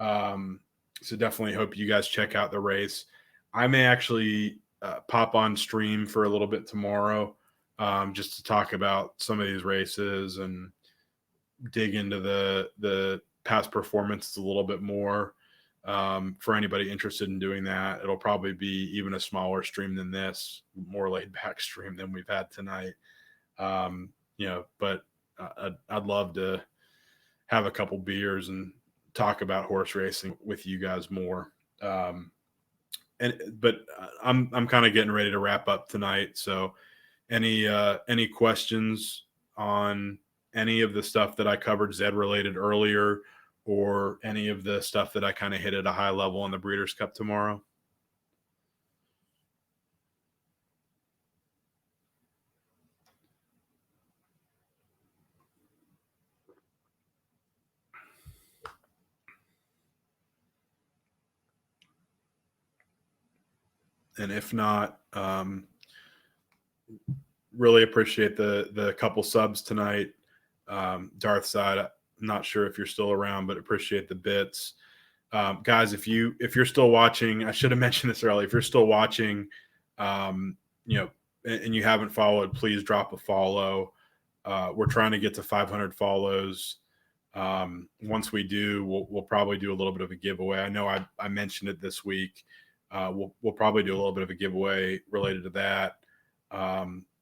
So definitely hope you guys check out the race. I may actually pop on stream for a little bit tomorrow, just to talk about some of these races and dig into the past performance a little bit more. For anybody interested in doing that, it'll probably be even a smaller stream than this, more laid back stream than we've had tonight. But I'd love to have a couple beers and talk about horse racing with you guys more. But I'm kind of getting ready to wrap up tonight. So any questions on any of the stuff that I covered ZED related earlier, or any of the stuff that I kind of hit at a high level on the Breeders' Cup tomorrow? And if not, really appreciate the couple subs tonight. Darth side, I'm not sure if you're still around, but appreciate the bits. Guys, if you're still watching, I should have mentioned this earlier. If you're still watching, and you haven't followed, please drop a follow. We're trying to get to 500 follows. Once we do, we'll probably do a little bit of a giveaway. I know I mentioned it this week. We'll probably do a little bit of a giveaway related to that.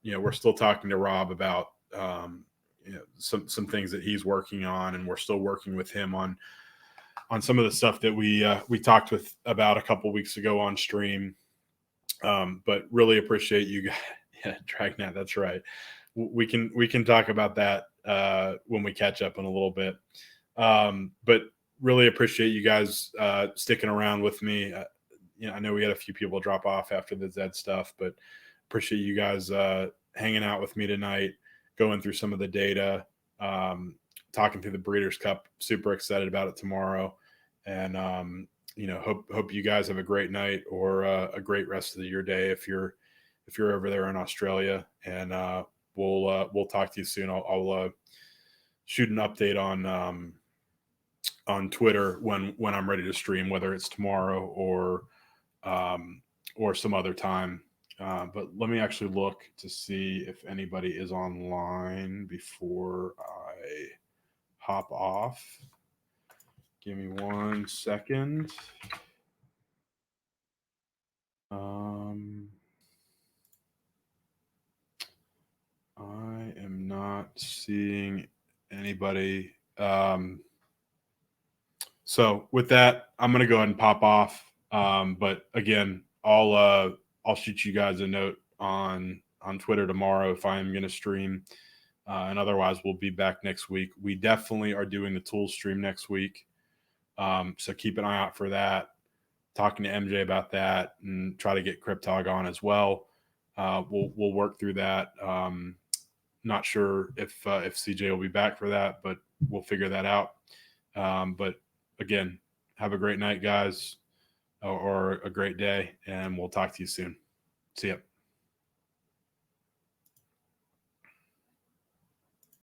We're still talking to Rob about some things that he's working on, and we're still working with him on some of the stuff that we talked about a couple weeks ago on stream. But really appreciate you guys. Yeah, Dragnet, that's right. We can talk about that when we catch up in a little bit. But really appreciate you guys sticking around with me. I know we had a few people drop off after the ZED stuff, but appreciate you guys hanging out with me tonight, going through some of the data, talking through the Breeders' Cup. Super excited about it tomorrow, and hope you guys have a great night or a great rest of your day if you're over there in Australia. And we'll talk to you soon. I'll shoot an update on Twitter when I'm ready to stream, whether it's tomorrow or some other time. But let me actually look to see if anybody is online before I hop off. Give me 1 second. I am not seeing anybody. So with that, I'm going to go ahead and pop off. But again, I'll shoot you guys a note on Twitter tomorrow if I'm going to stream. And otherwise, we'll be back next week. We definitely are doing the tools stream next week. So keep an eye out for that. Talking to MJ about that and try to get Cryptog on as well. We'll work through that. Not sure if CJ will be back for that, but we'll figure that out. But again, have a great night, guys, or a great day, and we'll talk to you soon. See ya.